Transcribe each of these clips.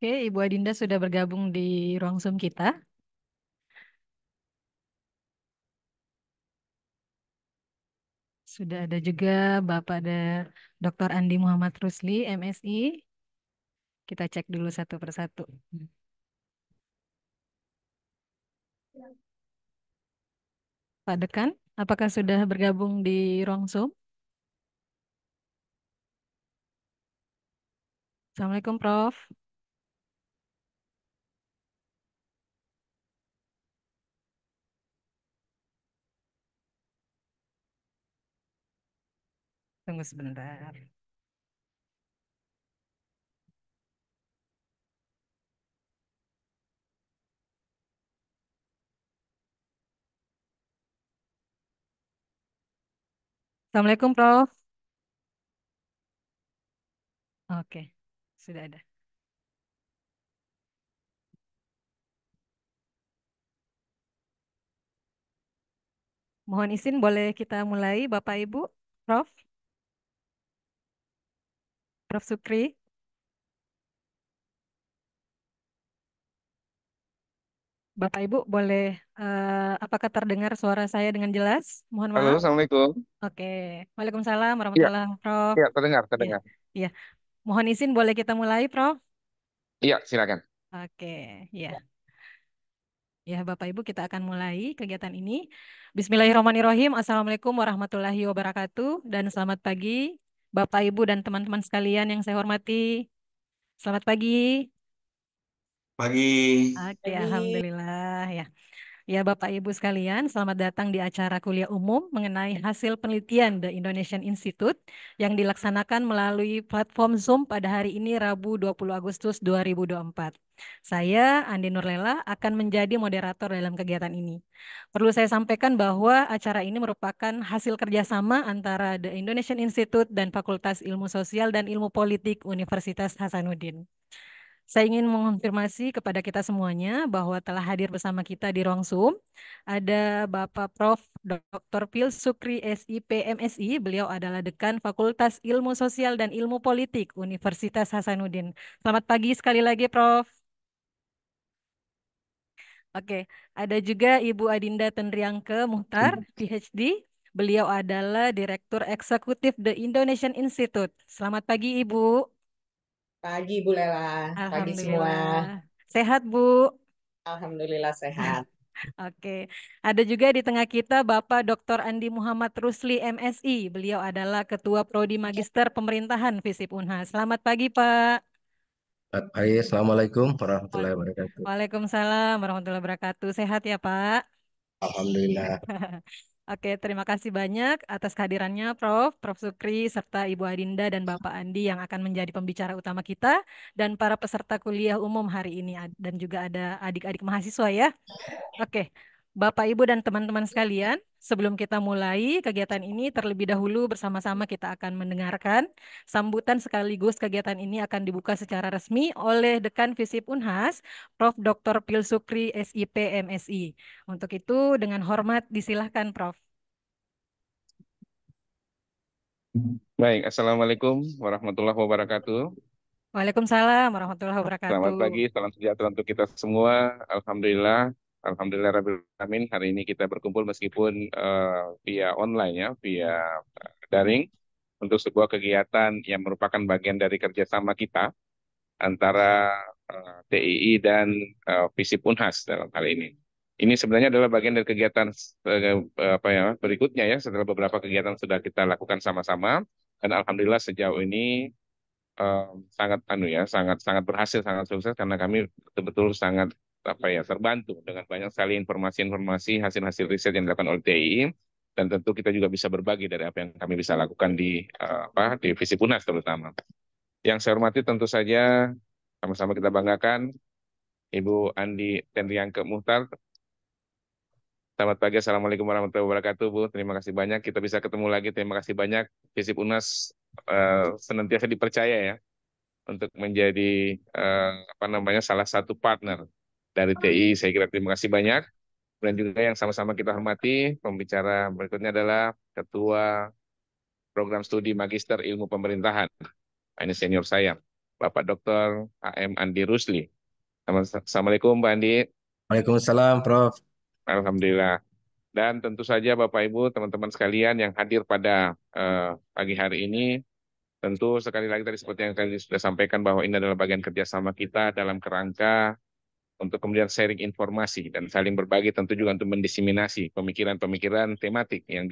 Oke, Ibu Adinda sudah bergabung di ruang Zoom kita. Sudah ada juga Bapak ada Dr. Andi Muhammad Rusli, MSI. Kita cek dulu satu persatu. Pak Dekan, apakah sudah bergabung di ruang Zoom? Assalamualaikum, Prof. Tunggu sebentar. Assalamualaikum, Prof. Oke, sudah ada. Mohon izin, boleh kita mulai, Bapak Ibu, Prof. Prof. Sukri. Bapak Ibu, boleh, apakah terdengar suara saya dengan jelas? Mohon Halo, maaf. Assalamualaikum. Oke, Waalaikumsalam Iya, warahmatullahi Prof. iya, terdengar, Ya, terdengar. ya. Mohon izin boleh kita mulai, Prof? Iya, silakan. Oke, ya. Ya, Bapak Ibu kita akan mulai kegiatan ini. Bismillahirrahmanirrahim. Assalamualaikum warahmatullahi wabarakatuh dan selamat pagi Bapak Ibu dan teman-teman sekalian yang saya hormati. Selamat pagi. Pagi. Oke, Pagi. Alhamdulillah ya. Ya, Bapak Ibu sekalian, selamat datang di acara kuliah umum mengenai hasil penelitian The Indonesian Institute yang dilaksanakan melalui platform Zoom pada hari ini Rabu 20 Agustus 2024. Saya, Andi Nurlela, akan menjadi moderator dalam kegiatan ini. Perlu saya sampaikan bahwa acara ini merupakan hasil kerjasama antara The Indonesian Institute dan Fakultas Ilmu Sosial dan Ilmu Politik Universitas Hasanuddin. Saya ingin mengonfirmasi kepada kita semuanya bahwa telah hadir bersama kita di ruang Zoom ada Bapak Prof. Dr. Pil Sukri SIP MSI. Beliau adalah Dekan Fakultas Ilmu Sosial dan Ilmu Politik Universitas Hasanuddin. Selamat pagi sekali lagi, Prof. Oke, ada juga Ibu Adinda Tenriangke Muhtar, PhD. Beliau adalah Direktur Eksekutif The Indonesian Institute. Selamat pagi, Ibu. Pagi Bu Lela, pagi semua. Alhamdulillah. Sehat, Bu. Alhamdulillah sehat. Oke, ada juga di tengah kita Bapak Dr. Andi Muhammad Rusli MSI. Beliau adalah Ketua Prodi Magister Pemerintahan FISIP Unhas. Selamat pagi, Pak. Selamat pagi, Assalamualaikum Wa- warahmatullahi wabarakatuh. Waalaikumsalam warahmatullahi wabarakatuh. Sehat ya, Pak? Alhamdulillah. Oke, terima kasih banyak atas kehadirannya Prof. Sukri, serta Ibu Adinda dan Bapak Andi yang akan menjadi pembicara utama kita, dan para peserta kuliah umum hari ini, dan juga ada adik-adik mahasiswa ya. Oke, Bapak, Ibu, dan teman-teman sekalian, sebelum kita mulai kegiatan ini, terlebih dahulu bersama-sama kita akan mendengarkan sambutan sekaligus kegiatan ini akan dibuka secara resmi oleh Dekan Visip Unhas, Prof. Dr. Pil Sukri, SIP, MSI. Untuk itu, dengan hormat disilahkan, Prof. Baik, Assalamualaikum warahmatullahi wabarakatuh. Waalaikumsalam warahmatullahi Selamat wabarakatuh. pagi, salam sejahtera untuk kita semua. Alhamdulillah, Alhamdulillah Rabbil Alamin. Hari ini kita berkumpul meskipun via online ya, via daring, untuk sebuah kegiatan yang merupakan bagian dari kerjasama kita antara TII dan Visip Unhas dalam hal ini. Ini sebenarnya adalah bagian dari kegiatan apa ya berikutnya ya setelah beberapa kegiatan sudah kita lakukan sama-sama dan alhamdulillah sejauh ini sangat sangat sangat berhasil, sangat sukses karena kami betul-betul sangat apa ya terbantu dengan banyak sekali informasi-informasi hasil-hasil riset yang dilakukan oleh TII dan tentu kita juga bisa berbagi dari apa yang kami bisa lakukan di di Visip Unhas terutama. Yang saya hormati tentu saja sama-sama kita banggakan Ibu Andi Tenriangke Muhtar. Selamat pagi, Assalamualaikum warahmatullahi wabarakatuh, Bu. Terima kasih banyak. Kita bisa ketemu lagi. Terima kasih banyak. Visip Unas senantiasa dipercaya ya untuk menjadi apa namanya salah satu partner dari TI. Saya kira terima kasih banyak. Dan juga yang sama-sama kita hormati, pembicara berikutnya adalah Ketua Program Studi Magister Ilmu Pemerintahan. Ini senior saya, Bapak Dr. AM Andi Rusli. Assalamualaikum Pak Andi. Waalaikumsalam, Prof. Alhamdulillah. Dan tentu saja Bapak Ibu, teman-teman sekalian yang hadir pada pagi hari ini, tentu sekali lagi tadi seperti yang tadi sudah sampaikan bahwa ini adalah bagian kerjasama kita dalam kerangka untuk kemudian sharing informasi dan saling berbagi, tentu juga untuk mendiseminasi pemikiran-pemikiran tematik yang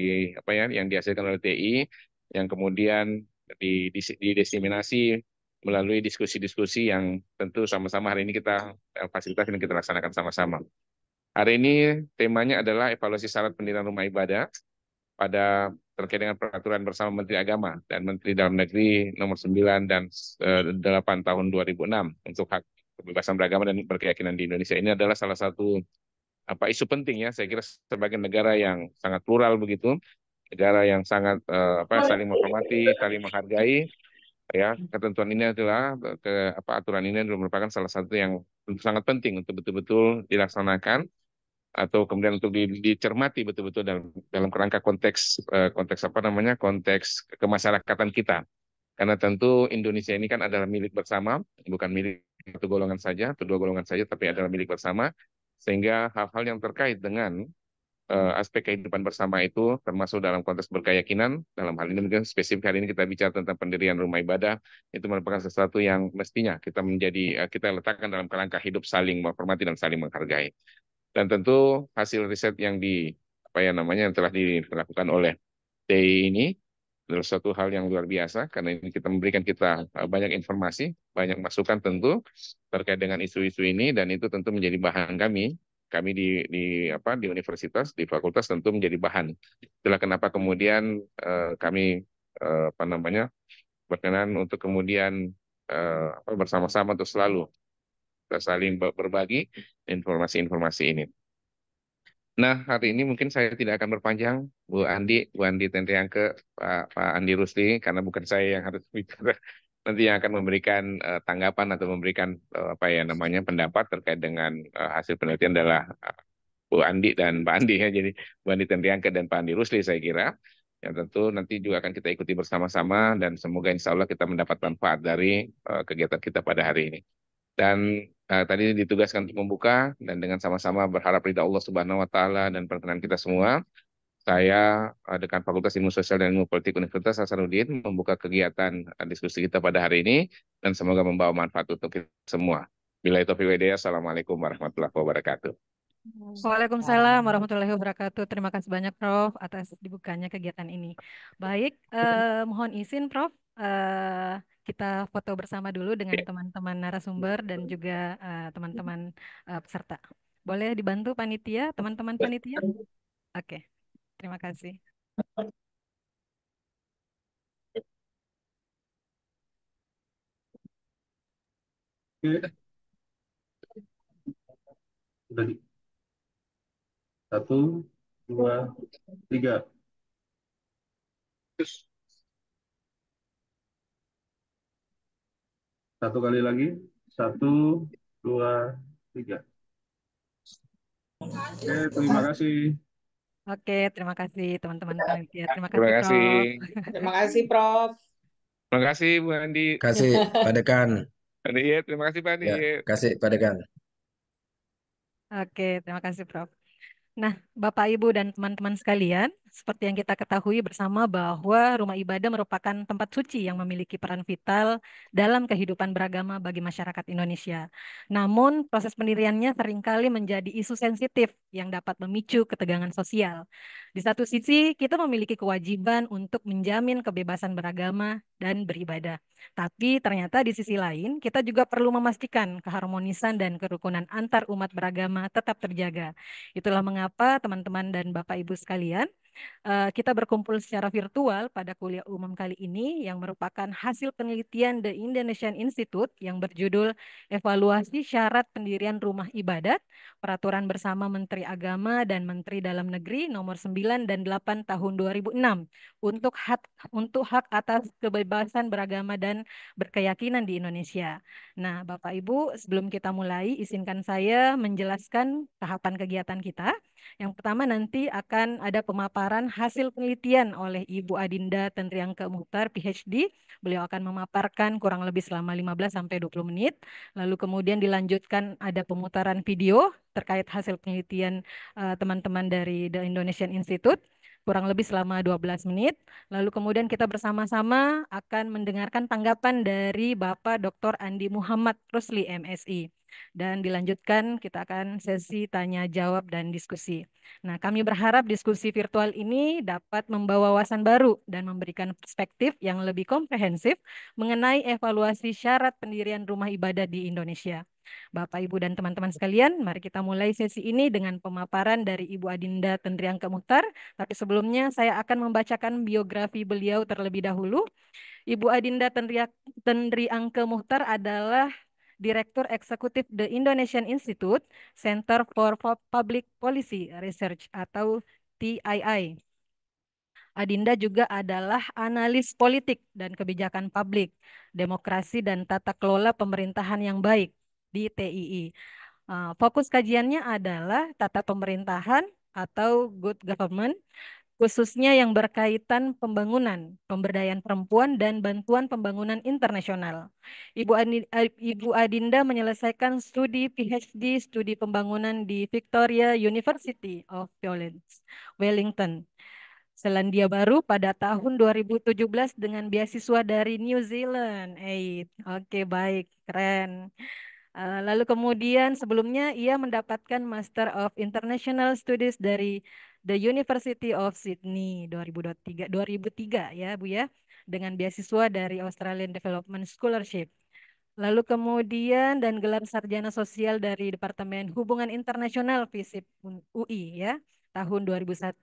yang dihasilkan oleh TI, yang kemudian didiseminasi melalui diskusi-diskusi yang tentu sama-sama hari ini kita fasilitas ini kita laksanakan sama-sama. Hari ini temanya adalah evaluasi syarat pendirian rumah ibadah terkait dengan peraturan bersama Menteri Agama dan Menteri Dalam Negeri nomor 9 dan 8 tahun 2006 untuk hak kebebasan beragama dan berkeyakinan di Indonesia. Ini adalah salah satu isu penting ya, saya kira sebagai negara yang sangat plural begitu, negara yang sangat saling menghormati, saling menghargai, ya ketentuan ini adalah aturan ini adalah merupakan salah satu yang sangat penting untuk betul-betul dilaksanakan atau kemudian untuk dicermati betul-betul dalam kerangka konteks kemasyarakatan kita, karena tentu Indonesia ini kan adalah milik bersama, bukan milik satu golongan saja atau dua golongan saja, tapi adalah milik bersama, sehingga hal-hal yang terkait dengan aspek kehidupan bersama itu termasuk dalam konteks berkeyakinan, dalam hal ini mungkin spesifik hari ini kita bicara tentang pendirian rumah ibadah, itu merupakan sesuatu yang mestinya kita letakkan dalam kerangka hidup saling menghormati dan saling menghargai. Dan tentu hasil riset yang yang telah dilakukan oleh TI ini adalah suatu hal yang luar biasa, karena ini memberikan kita banyak informasi, banyak masukan tentu terkait dengan isu-isu ini, dan itu tentu menjadi bahan kami di universitas, di fakultas tentu menjadi bahan. Itulah kenapa kemudian kami berkenan untuk kemudian bersama-sama untuk selalu saling berbagi informasi-informasi ini. Nah, hari ini mungkin saya tidak akan berpanjang, Bu Andi Tentriangke, Pak Andi Rusli, karena bukan saya yang harus bicara, nanti yang akan memberikan tanggapan atau memberikan pendapat terkait dengan hasil penelitian adalah Bu Andi dan Pak Andi ya. Jadi Bu Andi Tentriangke dan Pak Andi Rusli saya kira. Yang tentu nanti juga akan kita ikuti bersama-sama dan semoga insya Allah kita mendapat manfaat dari kegiatan kita pada hari ini. Dan tadi ditugaskan untuk membuka dan dengan sama-sama berharap ridha Allah Subhanahu wa taala dan perkenan kita semua. Saya Dekan Fakultas Ilmu Sosial dan Ilmu Politik Universitas Hasanuddin membuka kegiatan diskusi kita pada hari ini dan semoga membawa manfaat untuk kita semua. Billahi taufiq wal hidayah. Assalamualaikum warahmatullahi wabarakatuh. Waalaikumsalam warahmatullahi wabarakatuh. Terima kasih banyak Prof atas dibukanya kegiatan ini. Baik, mohon izin Prof, kita foto bersama dulu dengan teman-teman narasumber dan juga teman-teman peserta. Boleh dibantu panitia, teman-teman panitia? Oke, terima kasih. Oke. 1, 2, 3. Satu kali lagi. 1, 2, 3. Oke, terima kasih. Oke, terima kasih teman-teman panitia. Terima Terima kasih kasih. Prof. Terima kasih, Prof. Terima kasih Bu Andi. Kasih Pak Dekan. Iya, terima kasih Pak Andi. Ya, kasih Pak Dekan. Oke, terima kasih Prof. Nah, Bapak, Ibu, dan teman-teman sekalian, seperti yang kita ketahui bersama bahwa rumah ibadah merupakan tempat suci yang memiliki peran vital dalam kehidupan beragama bagi masyarakat Indonesia. Namun, proses pendiriannya seringkali menjadi isu sensitif yang dapat memicu ketegangan sosial. Di satu sisi, kita memiliki kewajiban untuk menjamin kebebasan beragama dan beribadah. Tapi ternyata di sisi lain, kita juga perlu memastikan keharmonisan dan kerukunan antar umat beragama tetap terjaga. Itulah mengapa teman-teman dan Bapak Ibu sekalian, kita berkumpul secara virtual pada kuliah umum kali ini yang merupakan hasil penelitian The Indonesian Institute yang berjudul Evaluasi Syarat Pendirian Rumah Ibadat, Peraturan Bersama Menteri Agama dan Menteri Dalam Negeri nomor 9 dan 8 tahun 2006 untuk hak atas kebebasan beragama dan berkeyakinan di Indonesia. Nah, Bapak Ibu, sebelum kita mulai, izinkan saya menjelaskan tahapan kegiatan kita. Yang pertama nanti akan ada pemaparan hasil penelitian oleh Ibu Adinda Tentriangke Muchtar, PhD. Beliau akan memaparkan kurang lebih selama 15 sampai 20 menit. Lalu kemudian dilanjutkan ada pemutaran video terkait hasil penelitian teman-teman dari The Indonesian Institute kurang lebih selama 12 menit. Lalu kemudian kita bersama-sama akan mendengarkan tanggapan dari Bapak Dr. Andi Muhammad Rusli, MSI. Dan dilanjutkan kita akan sesi tanya jawab dan diskusi. Nah, kami berharap diskusi virtual ini dapat membawa wawasan baru dan memberikan perspektif yang lebih komprehensif mengenai evaluasi syarat pendirian rumah ibadah di Indonesia. Bapak, Ibu, dan teman-teman sekalian, mari kita mulai sesi ini dengan pemaparan dari Ibu Adinda Tentriangke Muchtar. Tapi sebelumnya saya akan membacakan biografi beliau terlebih dahulu. Ibu Adinda Tentriangke Muchtar adalah Direktur Eksekutif The Indonesian Institute, Center for Public Policy Research atau TII. Adinda juga adalah analis politik dan kebijakan publik, demokrasi dan tata kelola pemerintahan yang baik di TII. Fokus kajiannya adalah tata pemerintahan atau good government, khususnya yang berkaitan pembangunan, pemberdayaan perempuan, dan bantuan pembangunan internasional. Ibu Adinda menyelesaikan studi PhD studi pembangunan di Victoria University of Wellington, Selandia Baru pada tahun 2017 dengan beasiswa dari New Zealand. Oke, baik, keren. Lalu kemudian sebelumnya ia mendapatkan Master of International Studies dari The University of Sydney 2003 ya Bu ya, dengan beasiswa dari Australian Development Scholarship. Lalu kemudian dan gelar sarjana sosial dari Departemen Hubungan Internasional FISIP UI ya, tahun 2001.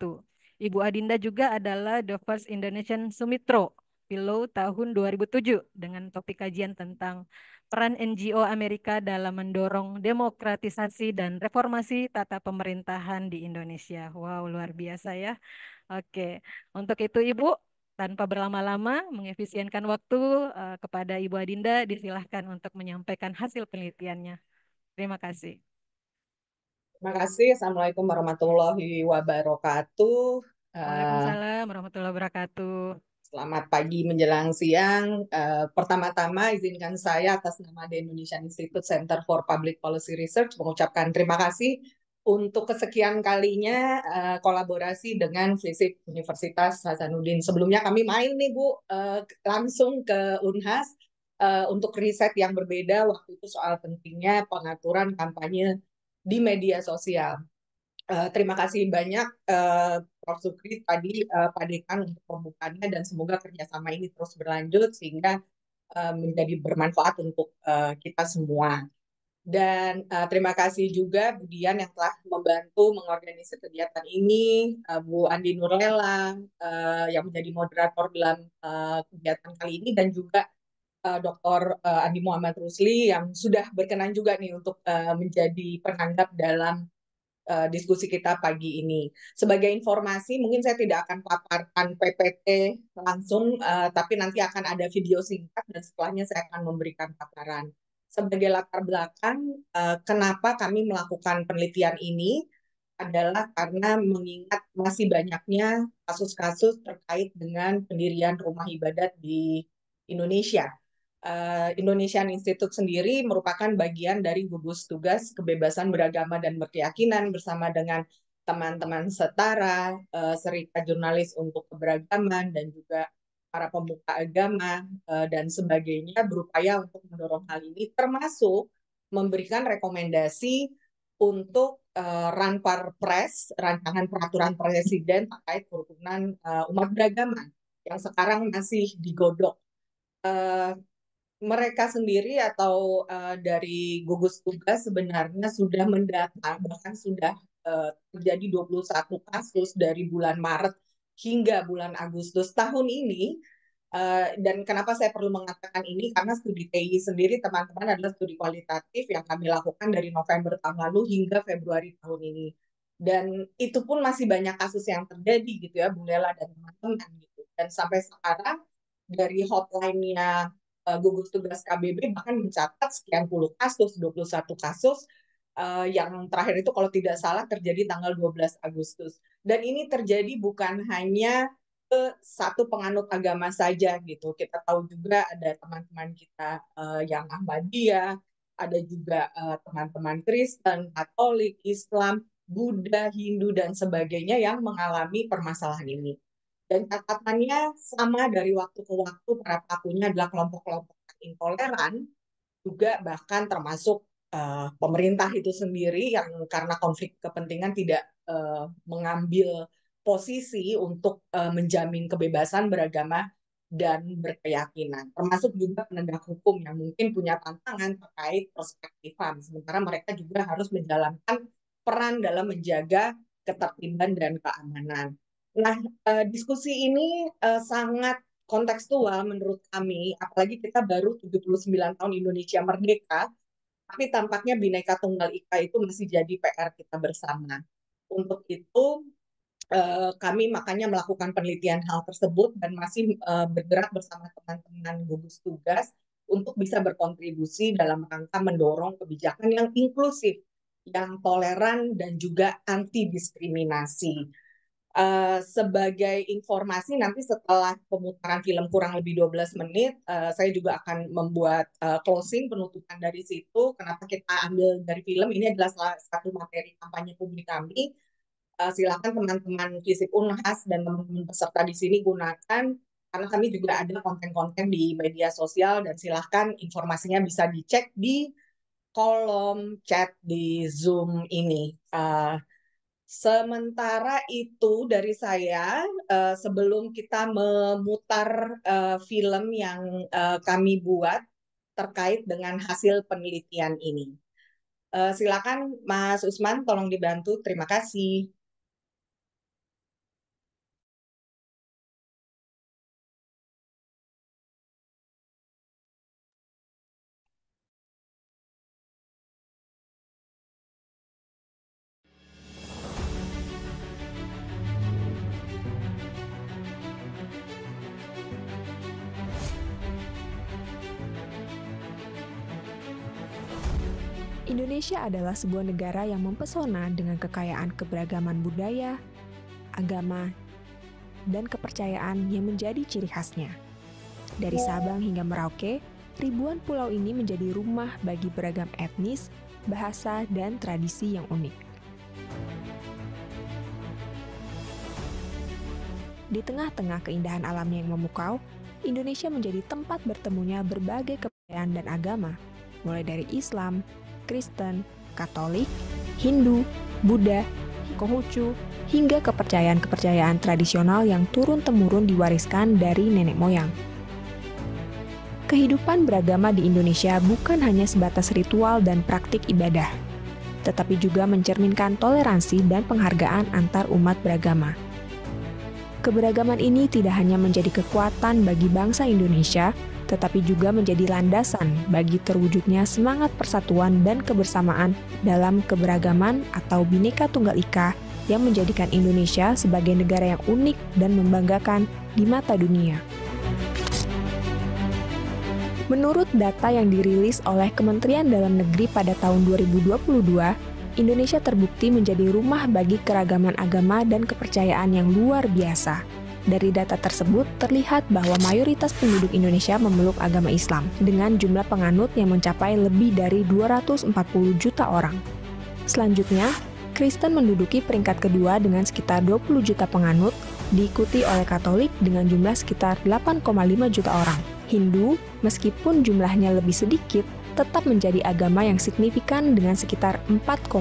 Ibu Adinda juga adalah the first Indonesian Sumitro Fellow tahun 2007 dengan topik kajian tentang peran NGO Amerika dalam mendorong demokratisasi dan reformasi tata pemerintahan di Indonesia. Wow, luar biasa ya. Oke, untuk itu Ibu, tanpa berlama-lama, mengefisienkan waktu kepada Ibu Adinda, disilahkan untuk menyampaikan hasil penelitiannya. Terima kasih. Terima kasih. Assalamualaikum warahmatullahi wabarakatuh. Waalaikumsalam warahmatullahi wabarakatuh. Selamat pagi menjelang siang. Pertama-tama izinkan saya atas nama The Indonesian Institute Center for Public Policy Research mengucapkan terima kasih untuk kesekian kalinya kolaborasi dengan FISIP Universitas Hasanuddin. Sebelumnya kami main nih Bu, langsung ke Unhas untuk riset yang berbeda waktu itu soal pentingnya pengaturan kampanye di media sosial. Terima kasih banyak Prof. Sukri tadi Pak Dekan untuk pembukaannya dan semoga kerjasama ini terus berlanjut sehingga menjadi bermanfaat untuk kita semua. Dan terima kasih juga Bu Dian yang telah membantu mengorganisir kegiatan ini, Bu Andi Nurlela yang menjadi moderator dalam kegiatan kali ini dan juga Dr. Andi Muhammad Rusli yang sudah berkenan juga nih untuk menjadi penanggap dalam diskusi kita pagi ini. Sebagai informasi, mungkin saya tidak akan paparkan PPT langsung, tapi nanti akan ada video singkat dan setelahnya saya akan memberikan paparan. Sebagai latar belakang, kenapa kami melakukan penelitian ini adalah karena mengingat masih banyaknya kasus-kasus terkait dengan pendirian rumah ibadat di Indonesia. Indonesian Institute sendiri merupakan bagian dari gugus tugas kebebasan beragama dan berkeyakinan bersama dengan teman-teman setara, Serikat Jurnalis untuk Keberagaman, dan juga para pemuka agama, dan sebagainya berupaya untuk mendorong hal ini, termasuk memberikan rekomendasi untuk Ranparpres, rancangan peraturan presiden terkait kerukunan umat beragama, yang sekarang masih digodok. Mereka sendiri atau dari gugus tugas sebenarnya sudah mendata, bahkan sudah terjadi 21 kasus dari bulan Maret hingga bulan Agustus tahun ini. Dan kenapa saya perlu mengatakan ini? Karena studi TI sendiri teman-teman adalah studi kualitatif yang kami lakukan dari November tahun lalu hingga Februari tahun ini. Dan itu pun masih banyak kasus yang terjadi gitu ya, Bu Lela dan teman-teman gitu. Dan sampai sekarang dari hotline-nya gugus tugas KBB bahkan mencatat sekian puluh kasus, 21 kasus yang terakhir itu kalau tidak salah terjadi tanggal 12 Agustus. Dan ini terjadi bukan hanya ke satu penganut agama saja gitu. Kita tahu juga ada teman-teman kita yang Ahmadiyah, ada juga teman-teman Kristen, Katolik, Islam, Buddha, Hindu, dan sebagainya yang mengalami permasalahan ini. Dan catatannya sama dari waktu ke waktu, para pelakunya adalah kelompok-kelompok intoleran, juga bahkan termasuk pemerintah itu sendiri yang karena konflik kepentingan tidak mengambil posisi untuk menjamin kebebasan beragama dan berkeyakinan. Termasuk juga penegak hukum yang mungkin punya tantangan terkait perspektif HAM. Sementara mereka juga harus menjalankan peran dalam menjaga ketertiban dan keamanan. Nah, diskusi ini sangat kontekstual menurut kami, apalagi kita baru 79 tahun Indonesia merdeka, tapi tampaknya Bhinneka Tunggal Ika itu masih jadi PR kita bersama. Untuk itu, kami makanya melakukan penelitian hal tersebut dan masih bergerak bersama teman-teman gugus tugas untuk bisa berkontribusi dalam rangka mendorong kebijakan yang inklusif, yang toleran, dan juga anti diskriminasi. Sebagai informasi nanti setelah pemutaran film kurang lebih 12 menit, saya juga akan membuat closing penutupan dari situ. Kenapa kita ambil dari film, ini adalah salah satu materi kampanye publik kami. Silakan teman-teman FISIP Unhas dan teman-teman peserta di sini gunakan, karena kami juga ada konten-konten di media sosial, dan silakan informasinya bisa dicek di kolom chat di Zoom ini. Sementara itu dari saya, sebelum kita memutar film yang kami buat terkait dengan hasil penelitian ini. Silakan Mas Usman, tolong dibantu. Terima kasih. Indonesia adalah sebuah negara yang mempesona dengan kekayaan keberagaman budaya, agama, dan kepercayaan yang menjadi ciri khasnya. Dari Sabang hingga Merauke, ribuan pulau ini menjadi rumah bagi beragam etnis, bahasa, dan tradisi yang unik. Di tengah-tengah keindahan alamnya yang memukau, Indonesia menjadi tempat bertemunya berbagai kepercayaan dan agama, mulai dari Islam, Kristen, Katolik, Hindu, Buddha, Konghucu, hingga kepercayaan-kepercayaan tradisional yang turun-temurun diwariskan dari nenek moyang. Kehidupan beragama di Indonesia bukan hanya sebatas ritual dan praktik ibadah, tetapi juga mencerminkan toleransi dan penghargaan antar umat beragama. Keberagaman ini tidak hanya menjadi kekuatan bagi bangsa Indonesia, tetapi juga menjadi landasan bagi terwujudnya semangat persatuan dan kebersamaan dalam keberagaman atau Bhinneka Tunggal Ika yang menjadikan Indonesia sebagai negara yang unik dan membanggakan di mata dunia. Menurut data yang dirilis oleh Kementerian Dalam Negeri pada tahun 2022, Indonesia terbukti menjadi rumah bagi keragaman agama dan kepercayaan yang luar biasa. Dari data tersebut, terlihat bahwa mayoritas penduduk Indonesia memeluk agama Islam, dengan jumlah penganut yang mencapai lebih dari 240 juta orang. Selanjutnya, Kristen menduduki peringkat kedua dengan sekitar 20 juta penganut, diikuti oleh Katolik dengan jumlah sekitar 8,5 juta orang. Hindu, meskipun jumlahnya lebih sedikit, tetap menjadi agama yang signifikan dengan sekitar 4,6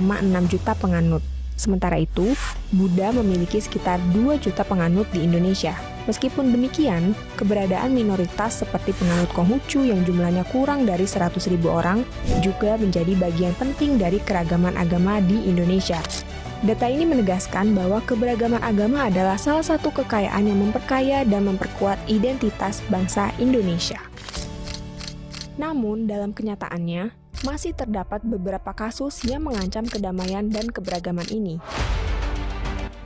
juta penganut. Sementara itu, Buddha memiliki sekitar 2 juta penganut di Indonesia. Meskipun demikian, keberadaan minoritas seperti penganut Konghucu yang jumlahnya kurang dari 100.000 orang juga menjadi bagian penting dari keragaman agama di Indonesia. Data ini menegaskan bahwa keberagaman agama adalah salah satu kekayaan yang memperkaya dan memperkuat identitas bangsa Indonesia. Namun, dalam kenyataannya, masih terdapat beberapa kasus yang mengancam kedamaian dan keberagaman ini.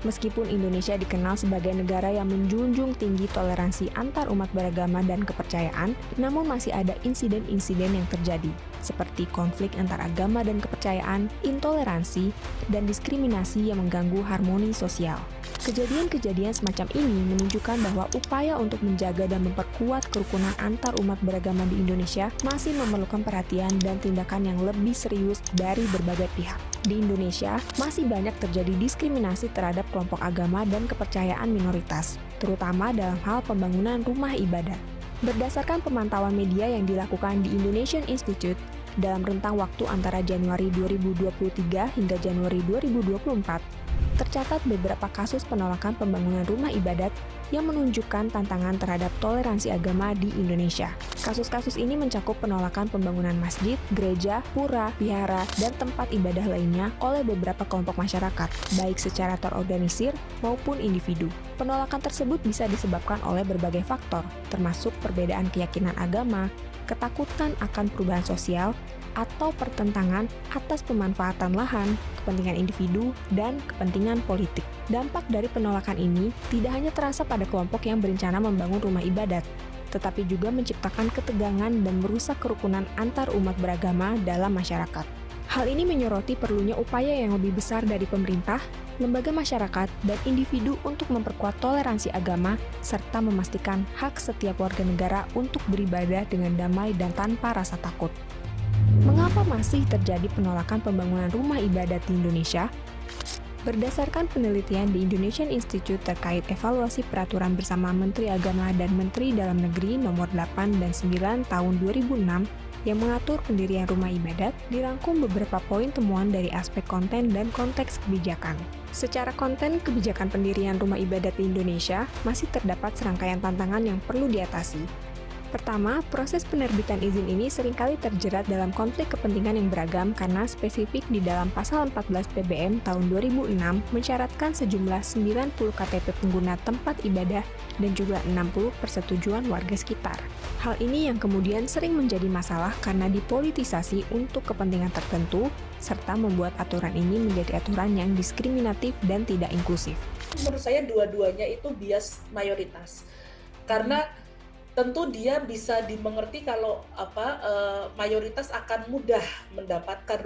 Meskipun Indonesia dikenal sebagai negara yang menjunjung tinggi toleransi antar umat beragama dan kepercayaan, namun masih ada insiden-insiden yang terjadi, seperti konflik antar agama dan kepercayaan, intoleransi, dan diskriminasi yang mengganggu harmoni sosial. Kejadian-kejadian semacam ini menunjukkan bahwa upaya untuk menjaga dan memperkuat kerukunan antar umat beragama di Indonesia masih memerlukan perhatian dan tindakan yang lebih serius dari berbagai pihak. Di Indonesia, masih banyak terjadi diskriminasi terhadap kelompok agama dan kepercayaan minoritas, terutama dalam hal pembangunan rumah ibadah. Berdasarkan pemantauan media yang dilakukan di Indonesian Institute, dalam rentang waktu antara Januari 2023 hingga Januari 2024, tercatat beberapa kasus penolakan pembangunan rumah ibadat yang menunjukkan tantangan terhadap toleransi agama di Indonesia. Kasus-kasus ini mencakup penolakan pembangunan masjid, gereja, pura, vihara, dan tempat ibadah lainnya oleh beberapa kelompok masyarakat, baik secara terorganisir maupun individu. Penolakan tersebut bisa disebabkan oleh berbagai faktor, termasuk perbedaan keyakinan agama, ketakutan akan perubahan sosial, atau pertentangan atas pemanfaatan lahan, kepentingan individu, dan kepentingan politik. Dampak dari penolakan ini tidak hanya terasa pada kelompok yang berencana membangun rumah ibadat, tetapi juga menciptakan ketegangan dan merusak kerukunan antar umat beragama dalam masyarakat. Hal ini menyoroti perlunya upaya yang lebih besar dari pemerintah, lembaga masyarakat, dan individu untuk memperkuat toleransi agama, serta memastikan hak setiap warga negara untuk beribadah dengan damai dan tanpa rasa takut. Mengapa masih terjadi penolakan pembangunan rumah ibadat di Indonesia? Berdasarkan penelitian di Indonesian Institute terkait evaluasi peraturan bersama Menteri Agama dan Menteri Dalam Negeri nomor 8 dan 9 tahun 2006 yang mengatur pendirian rumah ibadat, dirangkum beberapa poin temuan dari aspek konten dan konteks kebijakan. Secara konten, kebijakan pendirian rumah ibadat di Indonesia masih terdapat serangkaian tantangan yang perlu diatasi. Pertama, proses penerbitan izin ini seringkali terjerat dalam konflik kepentingan yang beragam karena spesifik di dalam Pasal 14 PBM tahun 2006 mensyaratkan sejumlah 90 KTP pengguna tempat ibadah dan juga 60 persetujuan warga sekitar. Hal ini yang kemudian sering menjadi masalah karena dipolitisasi untuk kepentingan tertentu, serta membuat aturan ini menjadi aturan yang diskriminatif dan tidak inklusif. Menurut saya dua-duanya itu bias mayoritas. Karena tentu dia bisa dimengerti kalau mayoritas akan mudah mendapatkan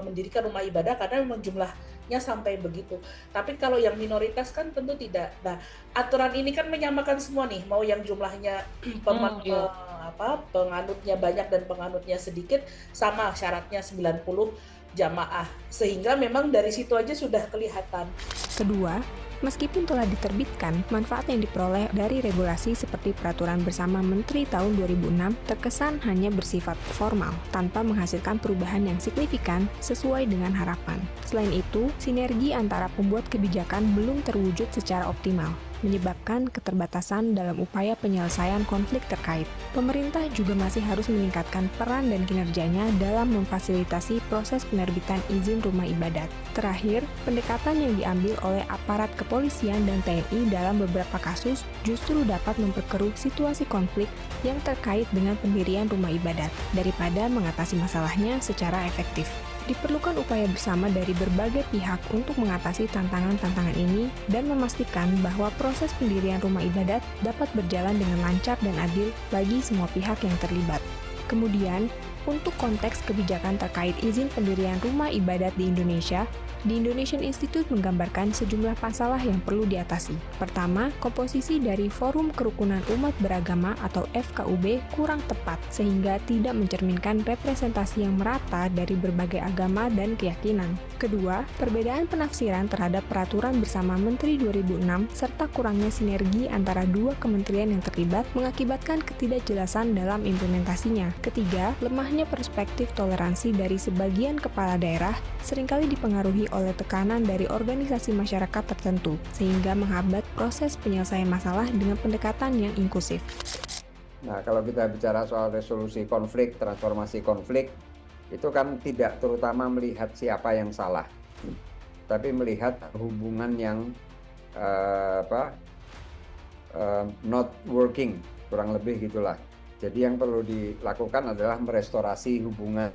mendirikan rumah ibadah karena memang jumlahnya sampai begitu. Tapi kalau yang minoritas kan tentu tidak. Nah, aturan ini kan menyamakan semua nih, mau yang jumlahnya penganutnya banyak dan penganutnya sedikit, sama syaratnya 90 jamaah. Sehingga memang dari situ aja sudah kelihatan. Kedua, meskipun telah diterbitkan, manfaat yang diperoleh dari regulasi seperti peraturan bersama Menteri tahun 2006 terkesan hanya bersifat formal, tanpa menghasilkan perubahan yang signifikan sesuai dengan harapan. Selain itu, sinergi antara pembuat kebijakan belum terwujud secara optimal, menyebabkan keterbatasan dalam upaya penyelesaian konflik terkait. Pemerintah juga masih harus meningkatkan peran dan kinerjanya dalam memfasilitasi proses penerbitan izin rumah ibadat. Terakhir, pendekatan yang diambil oleh aparat kepolisian dan TNI dalam beberapa kasus justru dapat memperkeruh situasi konflik yang terkait dengan pendirian rumah ibadat, daripada mengatasi masalahnya secara efektif. Diperlukan upaya bersama dari berbagai pihak untuk mengatasi tantangan-tantangan ini dan memastikan bahwa proses pendirian rumah ibadat dapat berjalan dengan lancar dan adil bagi semua pihak yang terlibat. Kemudian, untuk konteks kebijakan terkait izin pendirian rumah ibadat di Indonesia, di Indonesian Institute menggambarkan sejumlah masalah yang perlu diatasi. Pertama, komposisi dari Forum Kerukunan Umat Beragama atau FKUB kurang tepat sehingga tidak mencerminkan representasi yang merata dari berbagai agama dan keyakinan. Kedua, perbedaan penafsiran terhadap peraturan bersama Menteri 2006 serta kurangnya sinergi antara dua kementerian yang terlibat mengakibatkan ketidakjelasan dalam implementasinya. Ketiga, lemahnya perspektif toleransi dari sebagian kepala daerah seringkali dipengaruhi oleh tekanan dari organisasi masyarakat tertentu, sehingga menghambat proses penyelesaian masalah dengan pendekatan yang inklusif. Nah, kalau kita bicara soal resolusi konflik, transformasi konflik, itu kan tidak terutama melihat siapa yang salah, tapi melihat hubungan yang not working, kurang lebih gitulah. Jadi yang perlu dilakukan adalah merestorasi hubungan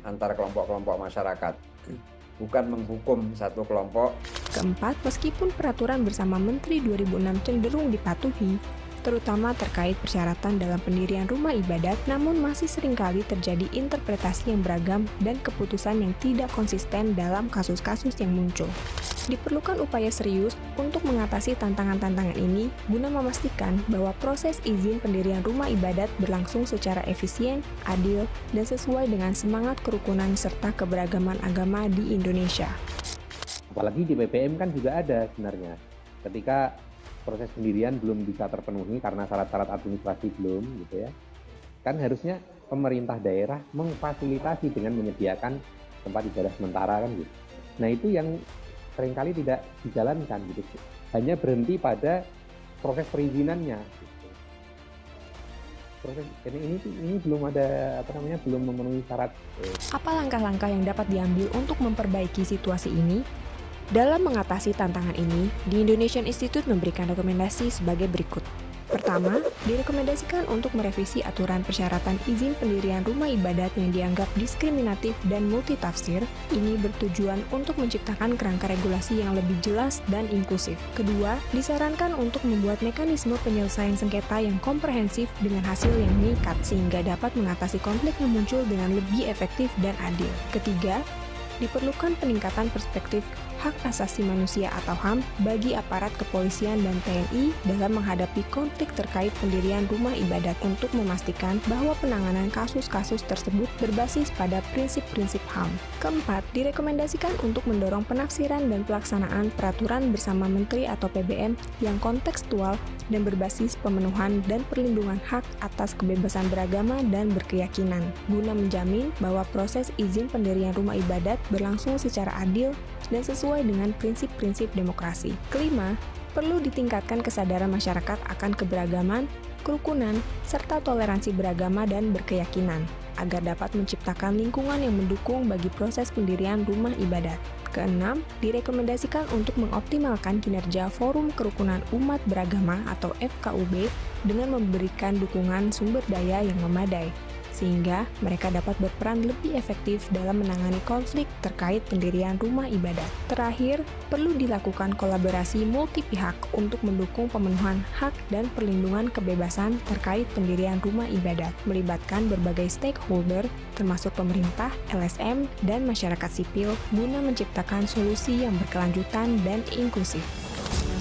antar kelompok-kelompok masyarakat. bukan menghukum satu kelompok. Keempat, meskipun peraturan bersama Menteri 2006 cenderung dipatuhi, terutama terkait persyaratan dalam pendirian rumah ibadat, namun masih seringkali terjadi interpretasi yang beragam dan keputusan yang tidak konsisten dalam kasus-kasus yang muncul. Diperlukan upaya serius untuk mengatasi tantangan-tantangan ini guna memastikan bahwa proses izin pendirian rumah ibadat berlangsung secara efisien, adil, dan sesuai dengan semangat kerukunan serta keberagaman agama di Indonesia. Apalagi di PPM kan juga ada sebenarnya. Ketika proses pendirian belum bisa terpenuhi karena syarat-syarat administrasi belum, gitu ya. Kan harusnya pemerintah daerah memfasilitasi dengan menyediakan tempat ibadah sementara kan gitu. Nah itu yang seringkali tidak dijalankan gitu. Hanya berhenti pada proses perizinannya. Gitu. Proses ini belum ada belum memenuhi syarat. Apa langkah-langkah yang dapat diambil untuk memperbaiki situasi ini? Dalam mengatasi tantangan ini, The Indonesian Institute memberikan rekomendasi sebagai berikut. Pertama, direkomendasikan untuk merevisi aturan persyaratan izin pendirian rumah ibadat yang dianggap diskriminatif dan multitafsir. Ini bertujuan untuk menciptakan kerangka regulasi yang lebih jelas dan inklusif. Kedua, disarankan untuk membuat mekanisme penyelesaian sengketa yang komprehensif dengan hasil yang mengikat sehingga dapat mengatasi konflik yang muncul dengan lebih efektif dan adil. Ketiga, diperlukan peningkatan perspektif hak asasi manusia atau HAM bagi aparat kepolisian dan TNI dalam menghadapi konflik terkait pendirian rumah ibadat untuk memastikan bahwa penanganan kasus-kasus tersebut berbasis pada prinsip-prinsip HAM. Keempat, direkomendasikan untuk mendorong penafsiran dan pelaksanaan peraturan bersama Menteri atau PBM yang kontekstual dan berbasis pemenuhan dan perlindungan hak atas kebebasan beragama dan berkeyakinan, guna menjamin bahwa proses izin pendirian rumah ibadat berlangsung secara adil dan sesuai dengan prinsip-prinsip demokrasi. Kelima, perlu ditingkatkan kesadaran masyarakat akan keberagaman, kerukunan, serta toleransi beragama dan berkeyakinan, agar dapat menciptakan lingkungan yang mendukung bagi proses pendirian rumah ibadat. Keenam, direkomendasikan untuk mengoptimalkan kinerja Forum Kerukunan Umat Beragama atau FKUB dengan memberikan dukungan sumber daya yang memadai, sehingga mereka dapat berperan lebih efektif dalam menangani konflik terkait pendirian rumah ibadat. Terakhir, perlu dilakukan kolaborasi multi pihak untuk mendukung pemenuhan hak dan perlindungan kebebasan terkait pendirian rumah ibadat, melibatkan berbagai stakeholder, termasuk pemerintah, LSM, dan masyarakat sipil, guna menciptakan solusi yang berkelanjutan dan inklusif.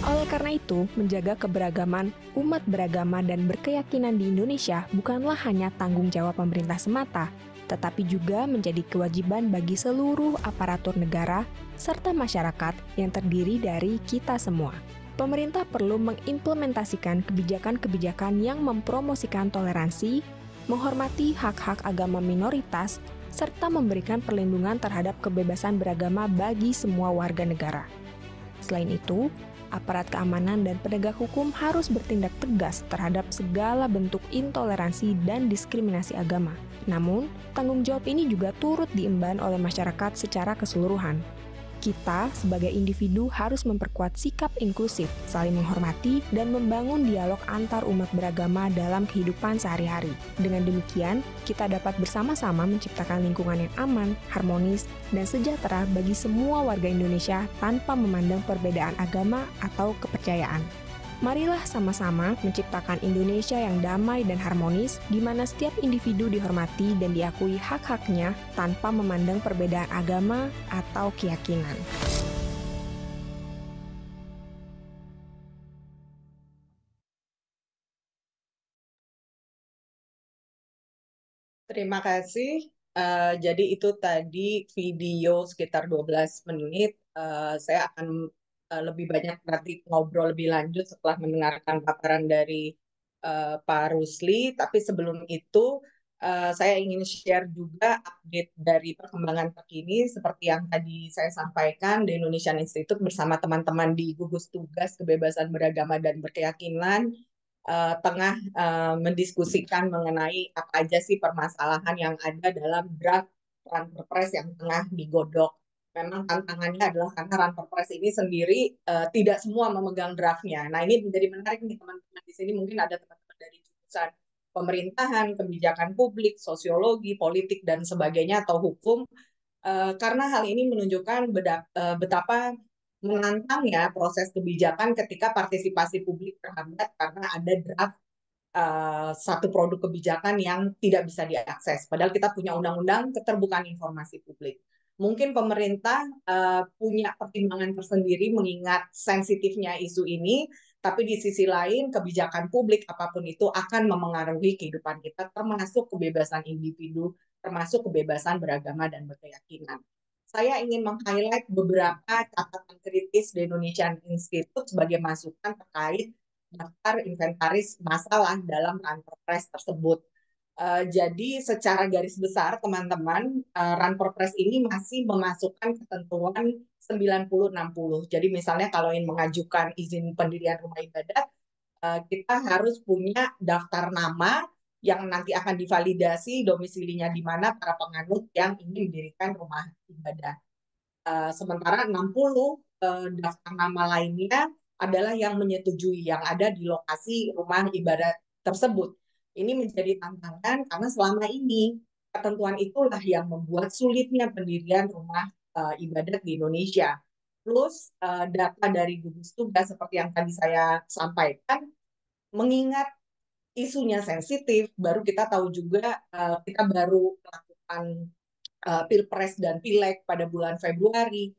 Oleh karena itu, menjaga keberagaman umat beragama dan berkeyakinan di Indonesia bukanlah hanya tanggung jawab pemerintah semata, tetapi juga menjadi kewajiban bagi seluruh aparatur negara serta masyarakat yang terdiri dari kita semua. Pemerintah perlu mengimplementasikan kebijakan-kebijakan yang mempromosikan toleransi, menghormati hak-hak agama minoritas, serta memberikan perlindungan terhadap kebebasan beragama bagi semua warga negara. Selain itu, aparat keamanan dan penegak hukum harus bertindak tegas terhadap segala bentuk intoleransi dan diskriminasi agama. Namun, tanggung jawab ini juga turut diemban oleh masyarakat secara keseluruhan. Kita, sebagai individu, harus memperkuat sikap inklusif, saling menghormati, dan membangun dialog antar umat beragama dalam kehidupan sehari-hari. Dengan demikian, kita dapat bersama-sama menciptakan lingkungan yang aman, harmonis, dan sejahtera bagi semua warga Indonesia tanpa memandang perbedaan agama atau kepercayaan. Marilah sama-sama menciptakan Indonesia yang damai dan harmonis, di mana setiap individu dihormati dan diakui hak-haknya tanpa memandang perbedaan agama atau keyakinan. Terima kasih. Jadi itu tadi video sekitar 12 menit. Saya akan lebih banyak nanti ngobrol lebih lanjut setelah mendengarkan paparan dari Pak Rusli. Tapi sebelum itu, saya ingin share juga update dari perkembangan terkini. Seperti yang tadi saya sampaikan, di Indonesian Institute bersama teman-teman di gugus tugas kebebasan beragama dan berkeyakinan tengah mendiskusikan mengenai apa aja sih permasalahan yang ada dalam draft Ranperpres yang tengah digodok. Memang tantangannya adalah karena Ranperpres ini sendiri tidak semua memegang draftnya. Nah, ini menjadi menarik nih teman-teman di sini. Mungkin ada teman-teman dari jurusan pemerintahan, kebijakan publik, sosiologi, politik, dan sebagainya, atau hukum. Karena hal ini menunjukkan betapa menantang ya proses kebijakan ketika partisipasi publik terhambat karena ada draft satu produk kebijakan yang tidak bisa diakses. Padahal kita punya undang-undang keterbukaan informasi publik. Mungkin pemerintah punya pertimbangan tersendiri mengingat sensitifnya isu ini, tapi di sisi lain kebijakan publik apapun itu akan memengaruhi kehidupan kita, termasuk kebebasan individu, termasuk kebebasan beragama dan berkeyakinan. Saya ingin meng-highlight beberapa catatan kritis di Indonesian Institute sebagai masukan terkait daftar inventaris masalah dalam Ranperpres tersebut. Jadi secara garis besar teman-teman, Ranperpres ini masih memasukkan ketentuan 90-60. Jadi misalnya kalau ingin mengajukan izin pendirian rumah ibadat, kita harus punya daftar nama yang nanti akan divalidasi domisilinya di mana para penganut yang ingin mendirikan rumah ibadah. Sementara 60 daftar nama lainnya adalah yang menyetujui yang ada di lokasi rumah ibadat tersebut. Ini menjadi tantangan karena selama ini ketentuan itulah yang membuat sulitnya pendirian rumah ibadat di Indonesia. Plus data dari gugus tugas seperti yang tadi saya sampaikan, mengingat isunya sensitif, baru kita tahu juga kita baru melakukan Pilpres dan Pileg pada bulan Februari,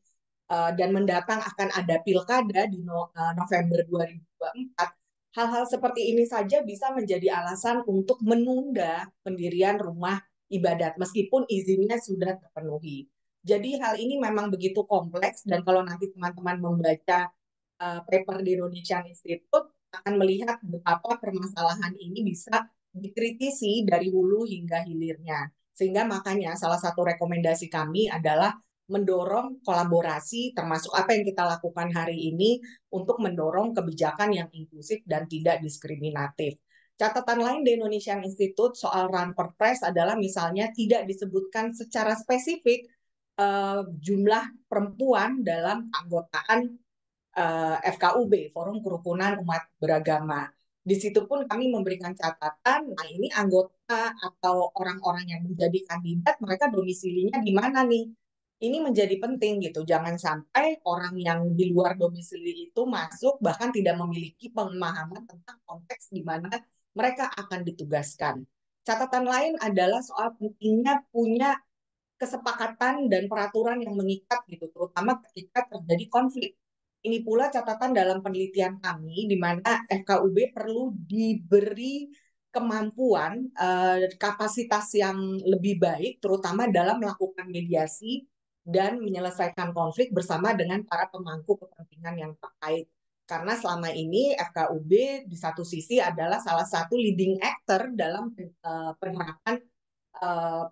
dan mendatang akan ada pilkada di November 2024, hal-hal seperti ini saja bisa menjadi alasan untuk menunda pendirian rumah ibadat meskipun izinnya sudah terpenuhi. Jadi hal ini memang begitu kompleks dan kalau nanti teman-teman membaca paper di Indonesian Institute akan melihat betapa permasalahan ini bisa dikritisi dari hulu hingga hilirnya. Sehingga makanya salah satu rekomendasi kami adalah mendorong kolaborasi termasuk apa yang kita lakukan hari ini untuk mendorong kebijakan yang inklusif dan tidak diskriminatif. Catatan lain di Indonesian Institute soal Ranperpres adalah misalnya tidak disebutkan secara spesifik jumlah perempuan dalam anggotaan FKUB, Forum Kerukunan Umat Beragama. Di situ pun kami memberikan catatan, nah ini anggota atau orang-orang yang menjadi kandidat, mereka domisilinya di mana nih? Ini menjadi penting gitu, jangan sampai orang yang di luar domisili itu masuk bahkan tidak memiliki pemahaman tentang konteks di mana mereka akan ditugaskan. Catatan lain adalah soal pentingnya punya kesepakatan dan peraturan yang mengikat gitu, terutama ketika terjadi konflik. Ini pula catatan dalam penelitian kami di mana FKUB perlu diberi kemampuan kapasitas yang lebih baik terutama dalam melakukan mediasi dan menyelesaikan konflik bersama dengan para pemangku kepentingan yang terkait. Karena selama ini FKUB di satu sisi adalah salah satu leading actor dalam penerapan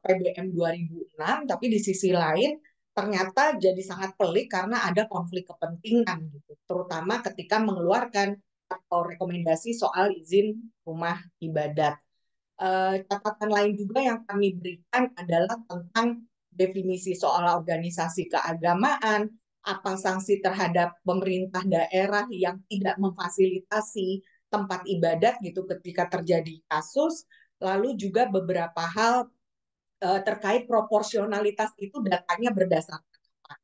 PBM 2006, tapi di sisi lain ternyata jadi sangat pelik karena ada konflik kepentingan gitu, terutama ketika mengeluarkan atau rekomendasi soal izin rumah ibadat. Catatan lain juga yang kami berikan adalah tentang definisi soal organisasi keagamaan, apa sanksi terhadap pemerintah daerah yang tidak memfasilitasi tempat ibadat gitu ketika terjadi kasus, lalu juga beberapa hal terkait proporsionalitas itu datanya berdasarkan apa.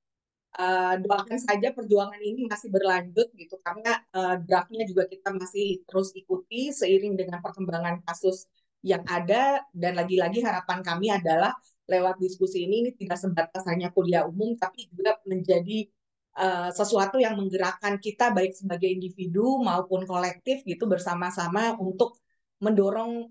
Doakan saja perjuangan ini masih berlanjut gitu karena draftnya juga kita masih terus ikuti seiring dengan perkembangan kasus yang ada dan lagi-lagi harapan kami adalah lewat diskusi ini tidak sebatas hanya kuliah umum tapi juga menjadi sesuatu yang menggerakkan kita baik sebagai individu maupun kolektif gitu bersama-sama untuk mendorong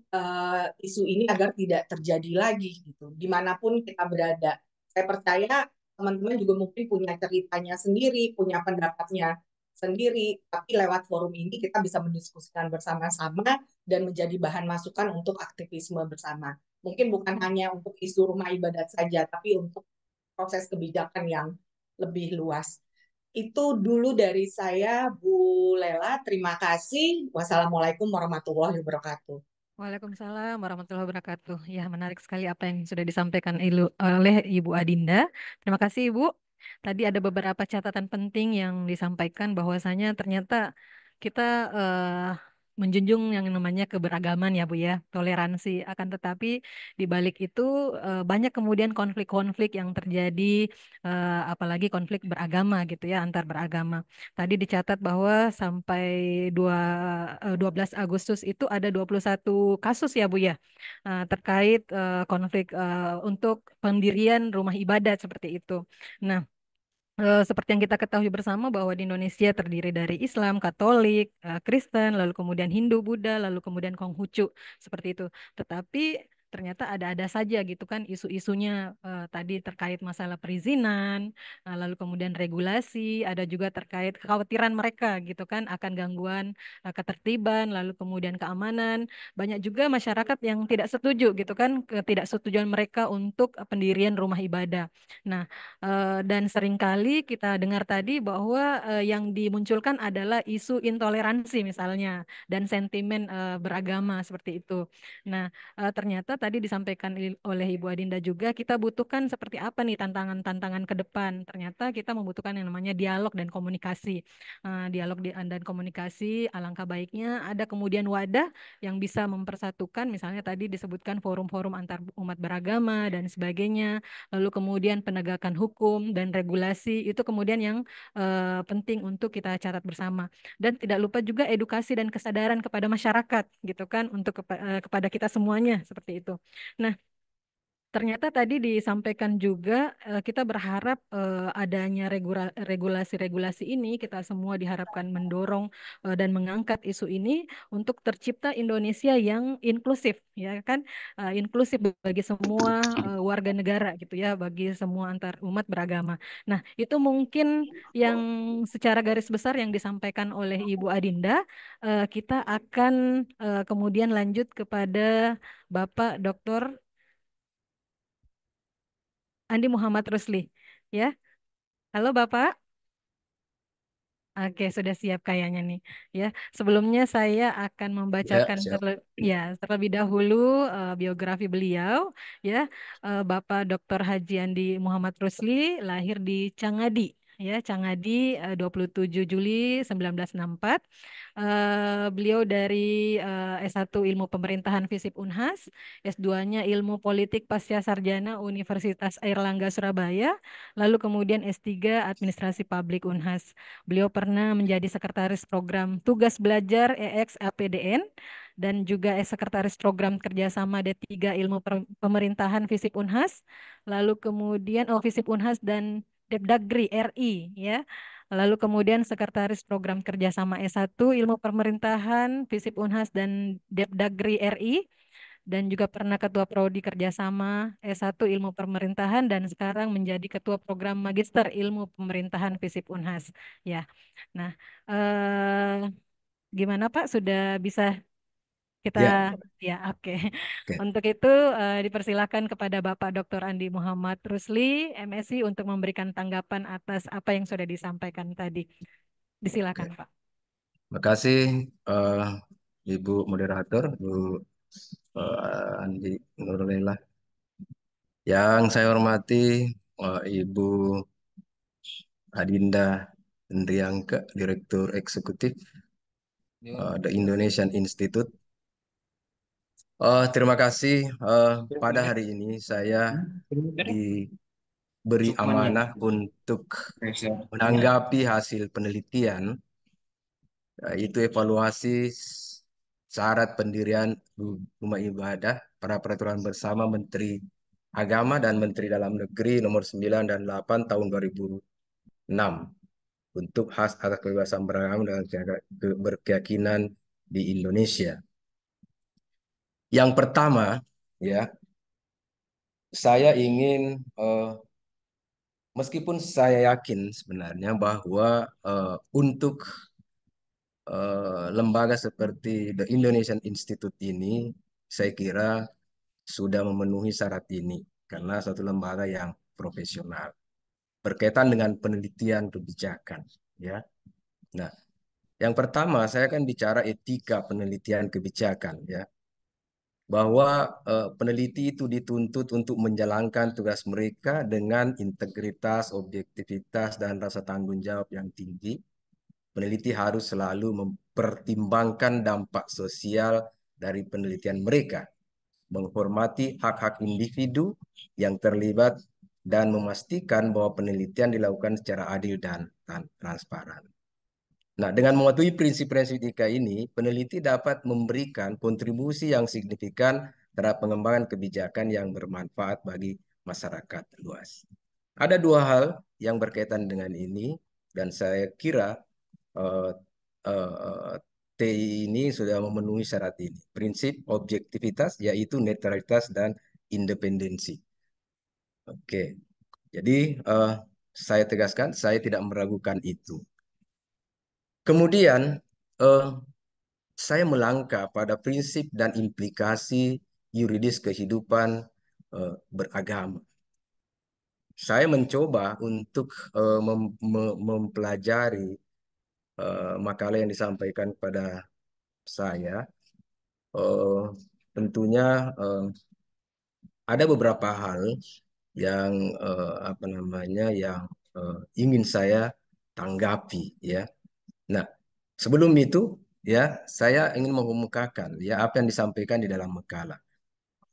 isu ini agar tidak terjadi lagi gitu dimanapun kita berada. Saya percaya teman-teman juga mungkin punya ceritanya sendiri, punya pendapatnya sendiri, tapi lewat forum ini kita bisa mendiskusikan bersama-sama dan menjadi bahan masukan untuk aktivisme bersama. Mungkin bukan hanya untuk isu rumah ibadat saja, tapi untuk proses kebijakan yang lebih luas. Itu dulu dari saya, Bu Lela. Terima kasih. Wassalamualaikum warahmatullahi wabarakatuh. Waalaikumsalam warahmatullahi wabarakatuh. Ya, menarik sekali apa yang sudah disampaikan oleh Ibu Adinda. Terima kasih, Ibu. Tadi ada beberapa catatan penting yang disampaikan bahwasanya ternyata kita menjunjung yang namanya keberagaman ya Bu ya, toleransi. Akan tetapi di balik itu banyak kemudian konflik-konflik yang terjadi, apalagi konflik beragama gitu ya, antar beragama. Tadi dicatat bahwa sampai 12 Agustus itu ada 21 kasus ya Bu ya, terkait konflik untuk pendirian rumah ibadat seperti itu. Nah, seperti yang kita ketahui bersama bahwa di Indonesia terdiri dari Islam, Katolik, Kristen, lalu kemudian Hindu, Buddha, lalu kemudian Konghucu, seperti itu. Tetapi ternyata ada-ada saja gitu kan isu-isunya, tadi terkait masalah perizinan, lalu kemudian regulasi, ada juga terkait kekhawatiran mereka gitu kan akan gangguan ketertiban, lalu kemudian keamanan. Banyak juga masyarakat yang tidak setuju gitu kan, ketidaksetujuan mereka untuk pendirian rumah ibadah. Nah, dan seringkali kita dengar tadi bahwa yang dimunculkan adalah isu intoleransi misalnya dan sentimen beragama seperti itu. Nah, ternyata tadi disampaikan oleh Ibu Adinda juga kita butuhkan seperti apa nih tantangan-tantangan ke depan. Ternyata kita membutuhkan yang namanya dialog dan komunikasi. Dan komunikasi, alangkah baiknya ada kemudian wadah yang bisa mempersatukan, misalnya tadi disebutkan forum-forum antar umat beragama dan sebagainya, lalu kemudian penegakan hukum dan regulasi itu kemudian yang penting untuk kita catat bersama. Dan tidak lupa juga edukasi dan kesadaran kepada masyarakat gitu kan untuk kepada kita semuanya seperti itu. Nah, ternyata tadi disampaikan juga kita berharap adanya regulasi-regulasi ini kita semua diharapkan mendorong dan mengangkat isu ini untuk tercipta Indonesia yang inklusif ya kan. Inklusif bagi semua warga negara gitu ya, bagi semua antar umat beragama. Nah, itu mungkin yang secara garis besar yang disampaikan oleh Ibu Adinda. Kita akan kemudian lanjut kepada Bapak Dr. Andi Muhammad Rusli. Ya, halo Bapak. Oke, sudah siap kayaknya nih. Ya, sebelumnya saya akan Ya, membacakan siap. terlebih dahulu biografi beliau. Ya, Bapak Dr. Haji Andi Muhammad Rusli lahir di Cangadi. Ya, Cangadi 27 Juli 1964. Beliau dari S1 Ilmu Pemerintahan FISIP Unhas, S2-nya Ilmu Politik Pasca Sarjana Universitas Airlangga Surabaya, lalu kemudian S3 Administrasi Publik Unhas. Beliau pernah menjadi sekretaris program tugas belajar EX APDN dan juga sekretaris program kerjasama D3 Ilmu Pemerintahan FISIP Unhas, lalu kemudian FISIP Unhas dan Depdagri RI ya. Lalu kemudian sekretaris program kerjasama S1 Ilmu Pemerintahan FISIP Unhas dan Depdagri RI, dan juga pernah ketua prodi kerjasama S1 Ilmu Pemerintahan dan sekarang menjadi ketua program Magister Ilmu Pemerintahan FISIP Unhas ya. Nah, gimana Pak, sudah bisa kita Ya, ya, oke. oke. Untuk itu dipersilakan kepada Bapak Dr. Andi Muhammad Rusli, MSI, untuk memberikan tanggapan atas apa yang sudah disampaikan tadi. Disilakan Oke. Pak. Terima kasih eh, Ibu Moderator, Bu Andi Nurlela. Yang saya hormati Ibu Adinda Indriangka, Direktur Eksekutif The Indonesian Institute. Terima kasih. Pada hari ini saya diberi amanah untuk menanggapi hasil penelitian, yaitu evaluasi syarat pendirian rumah ibadah pada peraturan bersama Menteri Agama dan Menteri Dalam Negeri nomor 9 dan 8 tahun 2006 untuk hak atas kebebasan beragama dan berkeyakinan di Indonesia. Yang pertama, ya, saya ingin meskipun saya yakin sebenarnya bahwa untuk lembaga seperti The Indonesian Institute ini, saya kira sudah memenuhi syarat ini karena satu lembaga yang profesional berkaitan dengan penelitian kebijakan. Ya, nah, yang pertama saya akan bicara etika penelitian kebijakan. Ya, bahwa peneliti itu dituntut untuk menjalankan tugas mereka dengan integritas, objektivitas, dan rasa tanggung jawab yang tinggi. Peneliti harus selalu mempertimbangkan dampak sosial dari penelitian mereka, menghormati hak-hak individu yang terlibat, dan memastikan bahwa penelitian dilakukan secara adil dan transparan. Nah, dengan mematuhi prinsip-prinsip etika ini, peneliti dapat memberikan kontribusi yang signifikan terhadap pengembangan kebijakan yang bermanfaat bagi masyarakat luas. Ada dua hal yang berkaitan dengan ini, dan saya kira TI ini sudah memenuhi syarat ini. Prinsip objektivitas, yaitu netralitas dan independensi. Oke, jadi saya tegaskan, saya tidak meragukan itu. Kemudian, saya melangkah pada prinsip dan implikasi yuridis kehidupan beragama. Saya mencoba untuk mempelajari makalah yang disampaikan kepada saya. Tentunya ada beberapa hal yang yang ingin saya tanggapi, ya. Nah, sebelum itu, ya, saya ingin mengemukakan ya apa yang disampaikan di dalam makalah.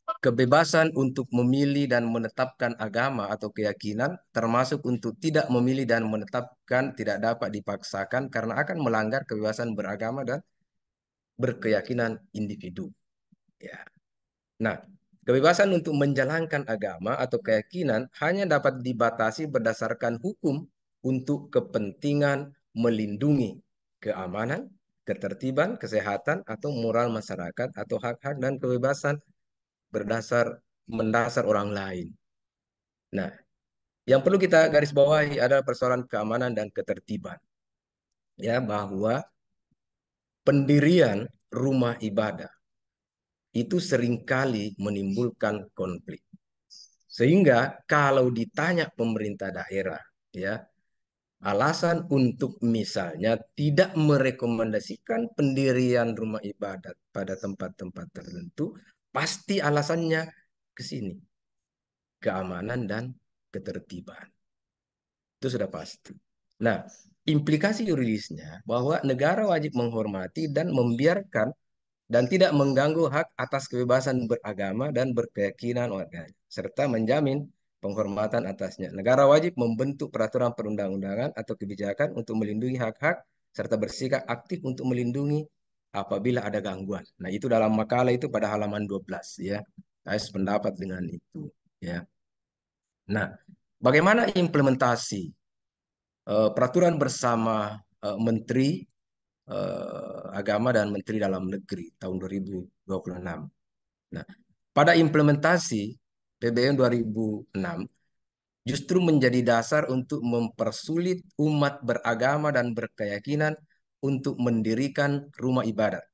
Kebebasan untuk memilih dan menetapkan agama atau keyakinan, termasuk untuk tidak memilih dan menetapkan, tidak dapat dipaksakan karena akan melanggar kebebasan beragama dan berkeyakinan individu. Ya. Nah, kebebasan untuk menjalankan agama atau keyakinan hanya dapat dibatasi berdasarkan hukum untuk kepentingan melindungi keamanan, ketertiban, kesehatan, atau moral masyarakat, atau hak-hak dan kebebasan mendasar orang lain. Nah, yang perlu kita garis bawahi adalah persoalan keamanan dan ketertiban. Ya, bahwa pendirian rumah ibadah itu seringkali menimbulkan konflik. Sehingga kalau ditanya pemerintah daerah, ya, alasan untuk misalnya tidak merekomendasikan pendirian rumah ibadat pada tempat-tempat tertentu, pasti alasannya ke sini. Keamanan dan ketertiban. Itu sudah pasti. Nah, implikasi yuridisnya bahwa negara wajib menghormati dan membiarkan dan tidak mengganggu hak atas kebebasan beragama dan berkeyakinan warganya, serta menjamin penghormatan atasnya. Negara wajib membentuk peraturan perundang-undangan atau kebijakan untuk melindungi hak-hak, serta bersikap aktif untuk melindungi apabila ada gangguan. Nah, itu dalam makalah itu pada halaman 12, ya. Saya sependapat dengan itu, ya. Nah, bagaimana implementasi peraturan bersama Menteri Agama dan Menteri Dalam Negeri tahun 2026. Nah, pada implementasi PBM 2006 justru menjadi dasar untuk mempersulit umat beragama dan berkeyakinan untuk mendirikan rumah ibadat.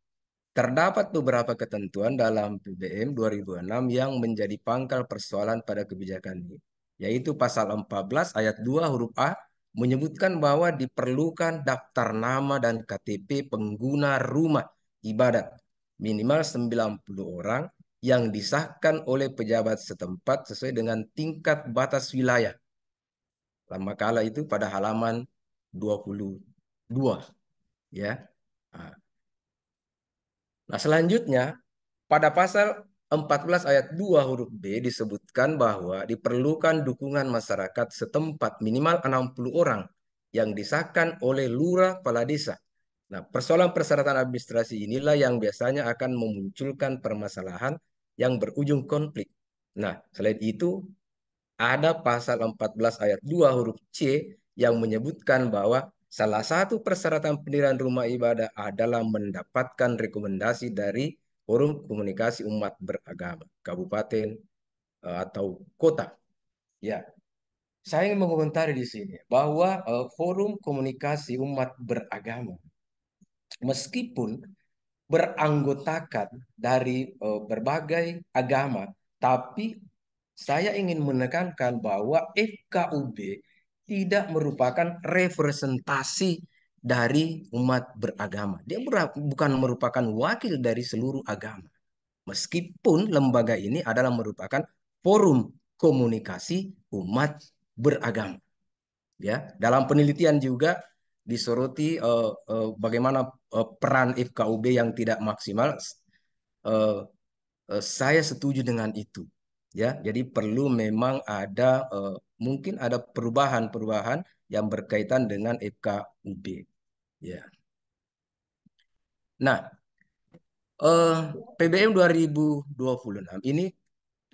Terdapat beberapa ketentuan dalam PBM 2006 yang menjadi pangkal persoalan pada kebijakan ini, yaitu pasal 14 ayat 2 huruf A menyebutkan bahwa diperlukan daftar nama dan KTP pengguna rumah ibadat minimal 90 orang yang disahkan oleh pejabat setempat sesuai dengan tingkat batas wilayah. Dalam makalah itu pada halaman 22, ya. Nah, selanjutnya pada pasal 14 ayat 2 huruf B disebutkan bahwa diperlukan dukungan masyarakat setempat minimal 60 orang yang disahkan oleh lurah kepala desa. Nah, persoalan persyaratan administrasi inilah yang biasanya akan memunculkan permasalahan yang berujung konflik. Nah, selain itu ada pasal 14 ayat 2 huruf C yang menyebutkan bahwa salah satu persyaratan pendirian rumah ibadah adalah mendapatkan rekomendasi dari Forum Komunikasi Umat Beragama, kabupaten atau kota. Ya, saya ingin mengomentari di sini bahwa Forum Komunikasi Umat Beragama, meskipun beranggotakan dari berbagai agama, tapi saya ingin menekankan bahwa FKUB tidak merupakan representasi dari umat beragama. Dia bukan merupakan wakil dari seluruh agama. Meskipun lembaga ini adalah merupakan forum komunikasi umat beragama. Ya, dalam penelitian juga disoroti bagaimana peran FKUB yang tidak maksimal. Eh, saya setuju dengan itu. Ya, jadi perlu memang ada mungkin ada perubahan-perubahan yang berkaitan dengan FKUB. Ya. Nah, PBM 2026 ini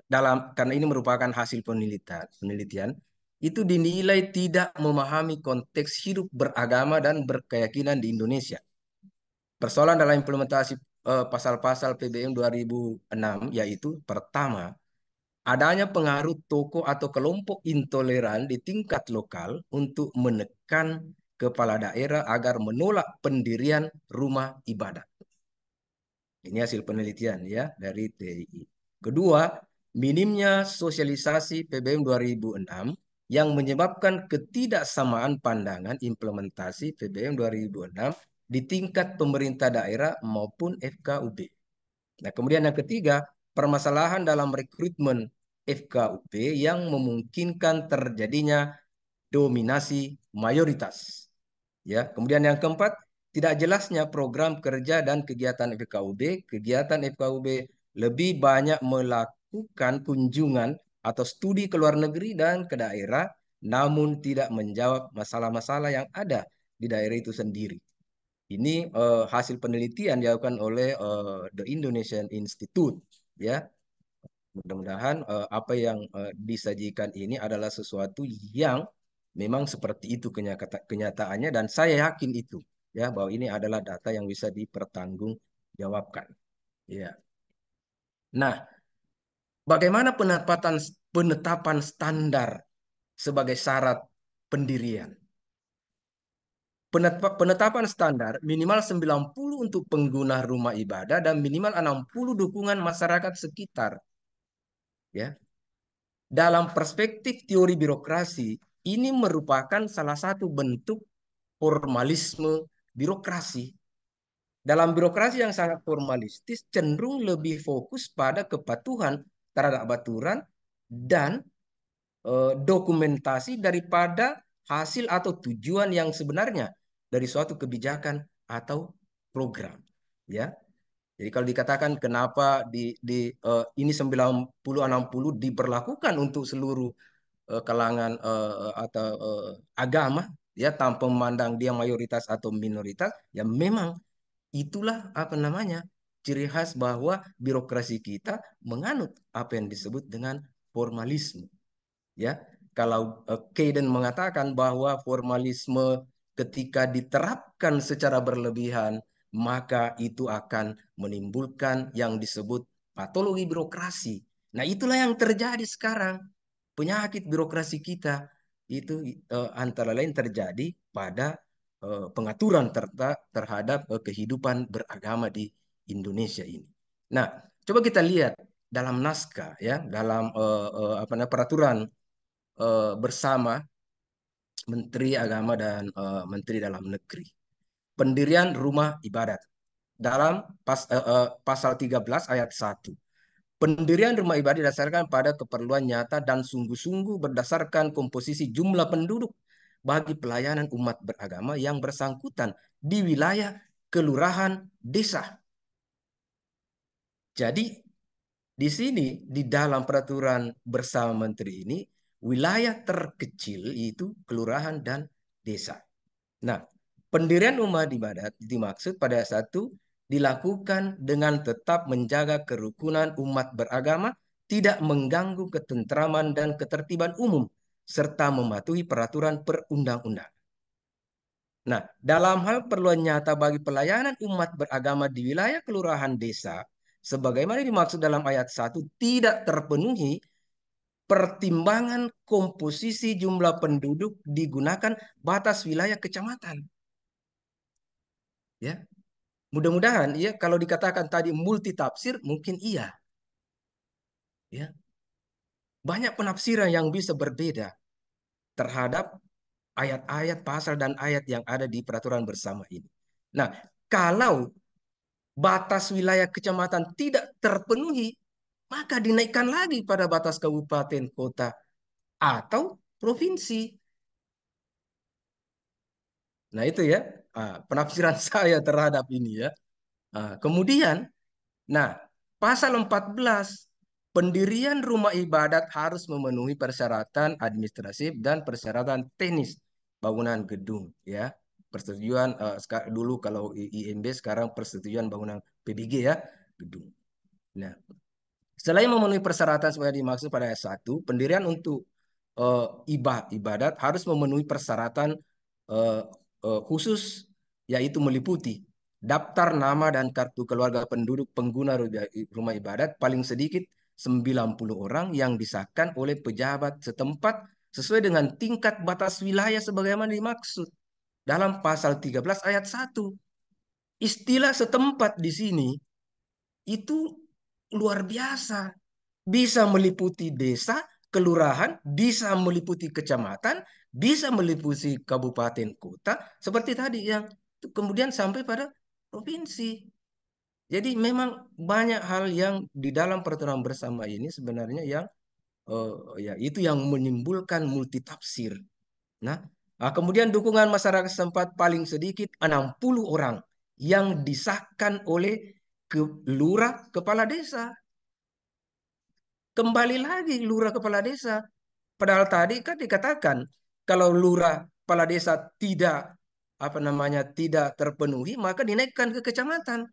karena ini merupakan hasil penelitian itu dinilai tidak memahami konteks hidup beragama dan berkeyakinan di Indonesia. Persoalan dalam implementasi pasal-pasal PBM 2006 yaitu pertama, adanya pengaruh tokoh atau kelompok intoleran di tingkat lokal untuk menekan kepala daerah agar menolak pendirian rumah ibadah. Ini hasil penelitian ya dari TII. Kedua, minimnya sosialisasi PBM 2006 yang menyebabkan ketidaksamaan pandangan implementasi PBM 2006 di tingkat pemerintah daerah maupun FKUB. Nah, kemudian yang ketiga, permasalahan dalam rekrutmen FKUB yang memungkinkan terjadinya dominasi mayoritas. Ya, kemudian yang keempat, tidak jelasnya program kerja dan kegiatan FKUB. Kegiatan FKUB lebih banyak melakukan kunjungan atau studi ke luar negeri dan ke daerah, namun tidak menjawab masalah-masalah yang ada di daerah itu sendiri. Ini hasil penelitian dilakukan oleh The Indonesian Institute, ya. Mudah-mudahan apa yang disajikan ini adalah sesuatu yang memang seperti itu kenyataannya dan saya yakin itu ya bahwa ini adalah data yang bisa dipertanggungjawabkan. Ya. Nah, bagaimana penetapan standar sebagai syarat pendirian? Penetapan standar minimal 90 untuk pengguna rumah ibadah dan minimal 60 dukungan masyarakat sekitar. Ya. Dalam perspektif teori birokrasi, ini merupakan salah satu bentuk formalisme birokrasi. Dalam birokrasi yang sangat formalistis, cenderung lebih fokus pada kepatuhan terhadap aturan dan dokumentasi daripada hasil atau tujuan yang sebenarnya dari suatu kebijakan atau program. Ya, jadi kalau dikatakan kenapa ini 90-60 diberlakukan untuk seluruh kalangan atau agama ya tanpa memandang dia mayoritas atau minoritas, ya memang itulah apa namanya ciri khas bahwa birokrasi kita menganut apa yang disebut dengan formalisme. Ya, kalau Kayden mengatakan bahwa formalisme ketika diterapkan secara berlebihan, maka itu akan menimbulkan yang disebut patologi birokrasi. Nah, itulah yang terjadi sekarang. Penyakit birokrasi kita itu antara lain terjadi pada pengaturan terhadap kehidupan beragama di Indonesia ini. Nah, coba kita lihat dalam naskah ya, dalam apa namanya peraturan bersama Menteri Agama dan Menteri Dalam Negeri. Pendirian rumah ibadat dalam pasal 13 ayat 1. Pendirian rumah ibadah didasarkan pada keperluan nyata dan sungguh-sungguh berdasarkan komposisi jumlah penduduk bagi pelayanan umat beragama yang bersangkutan di wilayah kelurahan desa. Jadi di sini di dalam peraturan bersama menteri ini wilayah terkecil itu kelurahan dan desa. Nah, pendirian rumah ibadat dimaksud pada satu dilakukan dengan tetap menjaga kerukunan umat beragama, tidak mengganggu ketentraman dan ketertiban umum, serta mematuhi peraturan perundang-undang. Nah, dalam hal perluan nyata bagi pelayanan umat beragama di wilayah kelurahan desa, sebagaimana dimaksud dalam ayat 1, tidak terpenuhi pertimbangan komposisi jumlah penduduk digunakan batas wilayah kecamatan. Ya, mudah-mudahan ya kalau dikatakan tadi multi tafsir mungkin iya. Ya, banyak penafsiran yang bisa berbeda terhadap ayat-ayat, pasal dan ayat yang ada di peraturan bersama ini. Nah, kalau batas wilayah kecamatan tidak terpenuhi, maka dinaikkan lagi pada batas kabupaten, kota, atau provinsi. Nah, itu ya penafsiran saya terhadap ini ya. Kemudian, nah, pasal 14, pendirian rumah ibadat harus memenuhi persyaratan administratif dan persyaratan teknis bangunan gedung ya. Persetujuan dulu kalau IMB, sekarang persetujuan bangunan PBG ya, gedung. Nah, selain memenuhi persyaratan sebagai dimaksud pada ayat 1, pendirian untuk ibadat harus memenuhi persyaratan eh, khusus, yaitu meliputi daftar nama dan kartu keluarga penduduk pengguna rumah ibadat paling sedikit 90 orang yang disahkan oleh pejabat setempat sesuai dengan tingkat batas wilayah sebagaimana dimaksud dalam pasal 13 ayat 1. Istilah setempat di sini itu luar biasa. Bisa meliputi desa, kelurahan, bisa meliputi kecamatan, bisa meliputi kabupaten kota, seperti tadi yang kemudian sampai pada provinsi. Jadi memang banyak hal yang di dalam peraturan bersama ini sebenarnya yang ya itu yang menimbulkan multitafsir. Nah, kemudian dukungan masyarakat setempat paling sedikit 60 orang yang disahkan oleh lurah kepala desa. Kembali lagi lurah kepala desa. Padahal tadi kan dikatakan kalau lurah kepala desa tidak terpenuhi, maka dinaikkan ke kecamatan.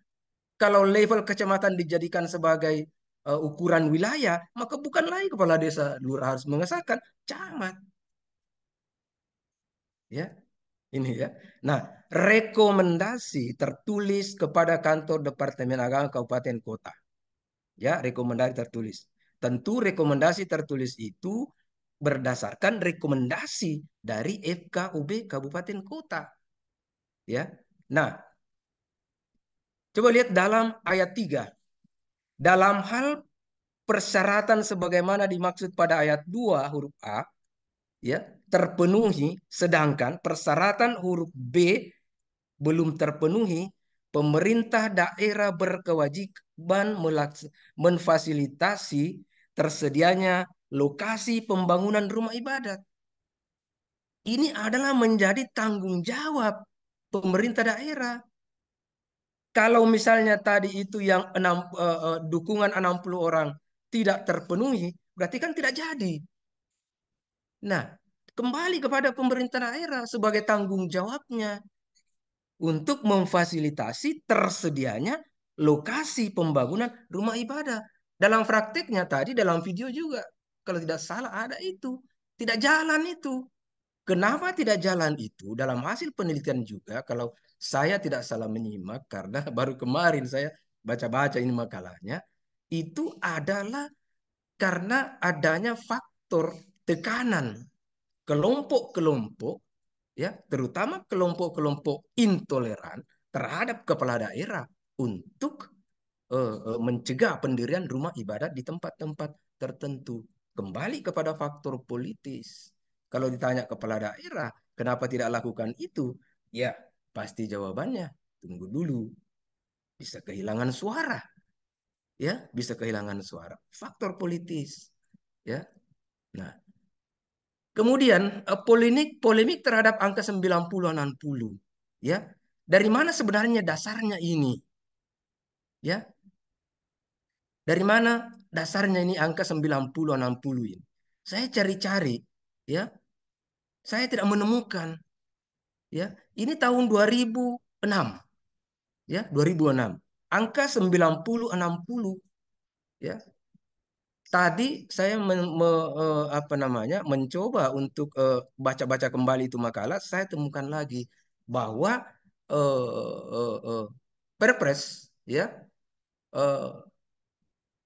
Kalau level kecamatan dijadikan sebagai ukuran wilayah, maka bukan lagi kepala desa lurah harus mengesahkan, camat. Ya, ini ya. Nah, rekomendasi tertulis kepada kantor Departemen Agama Kabupaten Kota. Ya, rekomendasi tertulis. Tentu rekomendasi tertulis itu berdasarkan rekomendasi dari FKUB Kabupaten Kota. Ya. Nah, coba lihat dalam ayat 3. Dalam hal persyaratan sebagaimana dimaksud pada ayat 2 huruf A, ya, terpenuhi, sedangkan persyaratan huruf B belum terpenuhi, pemerintah daerah berkewajiban memfasilitasi tersedianya lokasi pembangunan rumah ibadat. Ini adalah menjadi tanggung jawab pemerintah daerah. Kalau misalnya tadi itu yang dukungan 60 orang tidak terpenuhi, berarti kan tidak jadi. Nah, kembali kepada pemerintah daerah sebagai tanggung jawabnya untuk memfasilitasi tersedianya lokasi pembangunan rumah ibadah. Dalam prakteknya tadi, dalam video juga, kalau tidak salah ada itu. Tidak jalan itu. Kenapa tidak jalan itu? Dalam hasil penelitian juga, kalau saya tidak salah menyimak, karena baru kemarin saya baca-baca ini makalahnya, itu adalah karena adanya faktor tekanan kelompok-kelompok, ya, terutama kelompok-kelompok intoleran terhadap kepala daerah untuk mencegah pendirian rumah ibadat di tempat-tempat tertentu. Kembali kepada faktor politis. Kalau ditanya kepala daerah, kenapa tidak lakukan itu? Ya, pasti jawabannya, tunggu dulu. Bisa kehilangan suara. Ya, bisa kehilangan suara. Faktor politis. Ya. Nah, kemudian polemik terhadap angka 90-60. Ya. Dari mana sebenarnya dasarnya ini? Ya. Dari mana dasarnya ini angka 90-60 ini? Saya cari-cari, ya. Saya tidak menemukan, ya. Ini tahun 2006, ya, 2006. Angka 90-60, ya. Tadi saya mencoba untuk baca-baca kembali itu makalah, saya temukan lagi bahwa Perpres, ya, eh,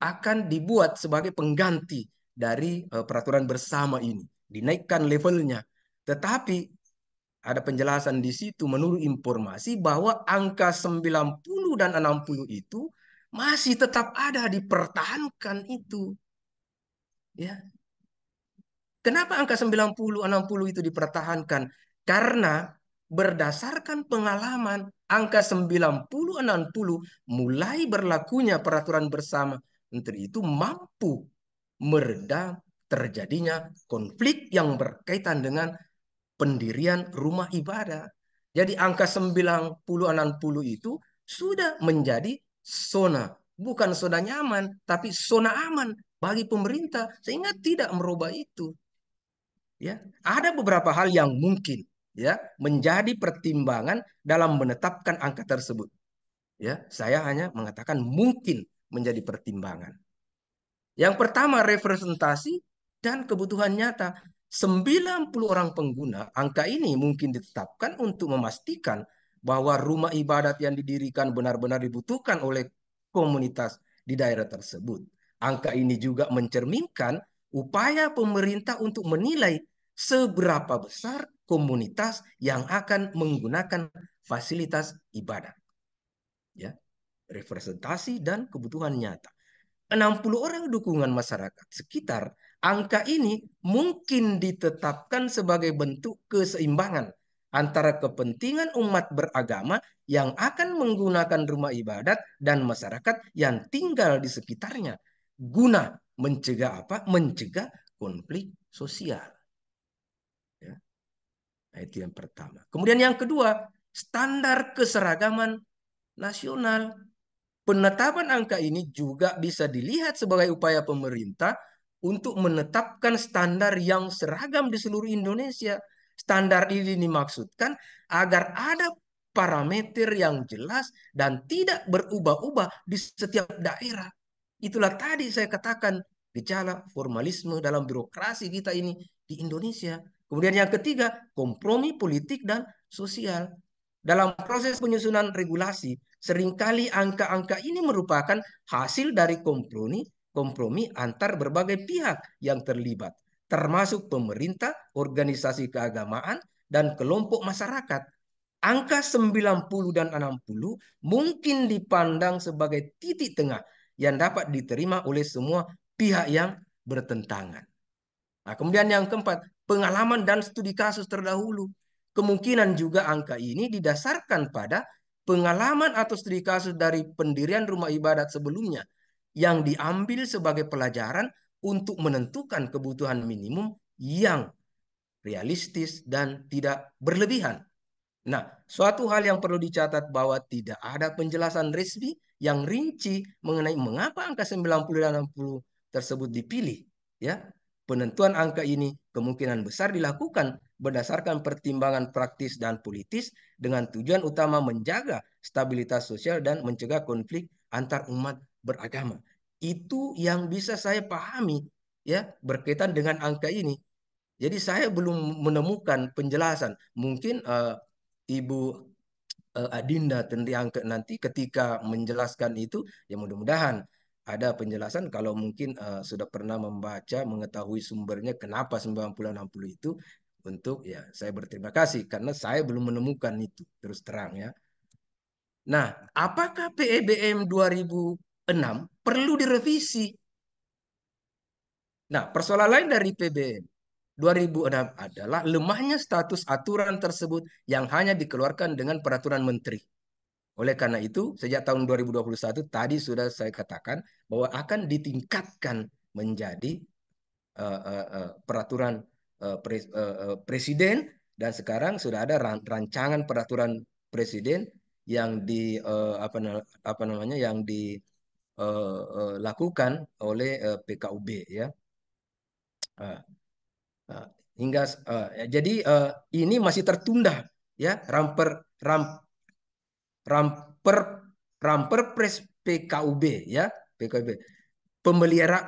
akan dibuat sebagai pengganti dari peraturan bersama ini, dinaikkan levelnya. Tetapi ada penjelasan di situ menurut informasi bahwa angka 90 dan 60 itu masih tetap ada, dipertahankan itu. Ya. Kenapa angka 90-60 itu dipertahankan? Karena berdasarkan pengalaman angka 90-60 mulai berlakunya peraturan bersama menteri itu mampu meredam terjadinya konflik yang berkaitan dengan pendirian rumah ibadah. Jadi angka 90-60 itu sudah menjadi zona, bukan zona nyaman, tapi zona aman bagi pemerintah sehingga tidak merubah itu. Ya, ada beberapa hal yang mungkin ya menjadi pertimbangan dalam menetapkan angka tersebut. Ya, saya hanya mengatakan mungkin menjadi pertimbangan. Yang pertama representasi dan kebutuhan nyata. 90 orang pengguna, angka ini mungkin ditetapkan untuk memastikan bahwa rumah ibadat yang didirikan benar-benar dibutuhkan oleh komunitas di daerah tersebut. Angka ini juga mencerminkan upaya pemerintah untuk menilai seberapa besar komunitas yang akan menggunakan fasilitas ibadat. Ya, representasi dan kebutuhan nyata. 60 orang dukungan masyarakat sekitar, angka ini mungkin ditetapkan sebagai bentuk keseimbangan antara kepentingan umat beragama yang akan menggunakan rumah ibadat dan masyarakat yang tinggal di sekitarnya guna mencegah apa? Mencegah konflik sosial. Ya. Nah, itu yang pertama. Kemudian yang kedua, standar keseragaman nasional. Penetapan angka ini juga bisa dilihat sebagai upaya pemerintah untuk menetapkan standar yang seragam di seluruh Indonesia. Standar ini dimaksudkan agar ada parameter yang jelas dan tidak berubah-ubah di setiap daerah. Itulah tadi saya katakan gejala formalisme dalam birokrasi kita ini di Indonesia. Kemudian yang ketiga, kompromi politik dan sosial. Dalam proses penyusunan regulasi, seringkali angka-angka ini merupakan hasil dari kompromi antar berbagai pihak yang terlibat, termasuk pemerintah, organisasi keagamaan, dan kelompok masyarakat. Angka 90 dan 60 mungkin dipandang sebagai titik tengah yang dapat diterima oleh semua pihak yang bertentangan. Nah, kemudian yang keempat, pengalaman dan studi kasus terdahulu. Kemungkinan juga angka ini didasarkan pada pengalaman atau studi kasus dari pendirian rumah ibadat sebelumnya yang diambil sebagai pelajaran untuk menentukan kebutuhan minimum yang realistis dan tidak berlebihan. Nah, suatu hal yang perlu dicatat bahwa tidak ada penjelasan resmi yang rinci mengenai mengapa angka 90 dan 60 tersebut dipilih. Ya, penentuan angka ini kemungkinan besar dilakukan berdasarkan pertimbangan praktis dan politis dengan tujuan utama menjaga stabilitas sosial dan mencegah konflik antar umat beragama. Itu yang bisa saya pahami ya berkaitan dengan angka ini. Jadi saya belum menemukan penjelasan. Mungkin Ibu Adinda nanti ketika menjelaskan itu, ya mudah-mudahan ada penjelasan kalau mungkin sudah pernah membaca, mengetahui sumbernya kenapa 90-60 itu, untuk ya saya berterima kasih karena saya belum menemukan itu terus terang ya. Nah, apakah PEBM 2006 perlu direvisi? Nah, persoalan lain dari PBM 2006 adalah lemahnya status aturan tersebut yang hanya dikeluarkan dengan peraturan menteri. Oleh karena itu, sejak tahun 2021 tadi sudah saya katakan bahwa akan ditingkatkan menjadi peraturan presiden, dan sekarang sudah ada rancangan peraturan presiden yang dilakukan oleh PKUB ya. Hingga jadi ini masih tertunda ya ramperpres PKUB ya PKUB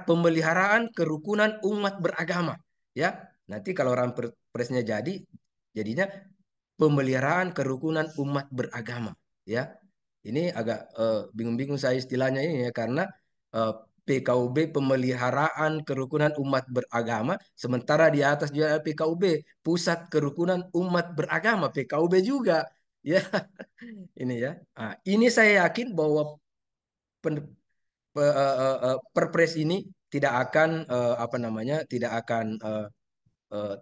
pemeliharaan kerukunan umat beragama ya. Nanti kalau ramperpresnya jadinya pemeliharaan kerukunan umat beragama ya. Ini agak bingung-bingung saya istilahnya ini ya karena PKUB pemeliharaan kerukunan umat beragama, sementara di atas juga ada PKUB pusat kerukunan umat beragama, PKUB juga ya. Ini ya. Nah, ini saya yakin bahwa perpres ini tidak akan tidak akan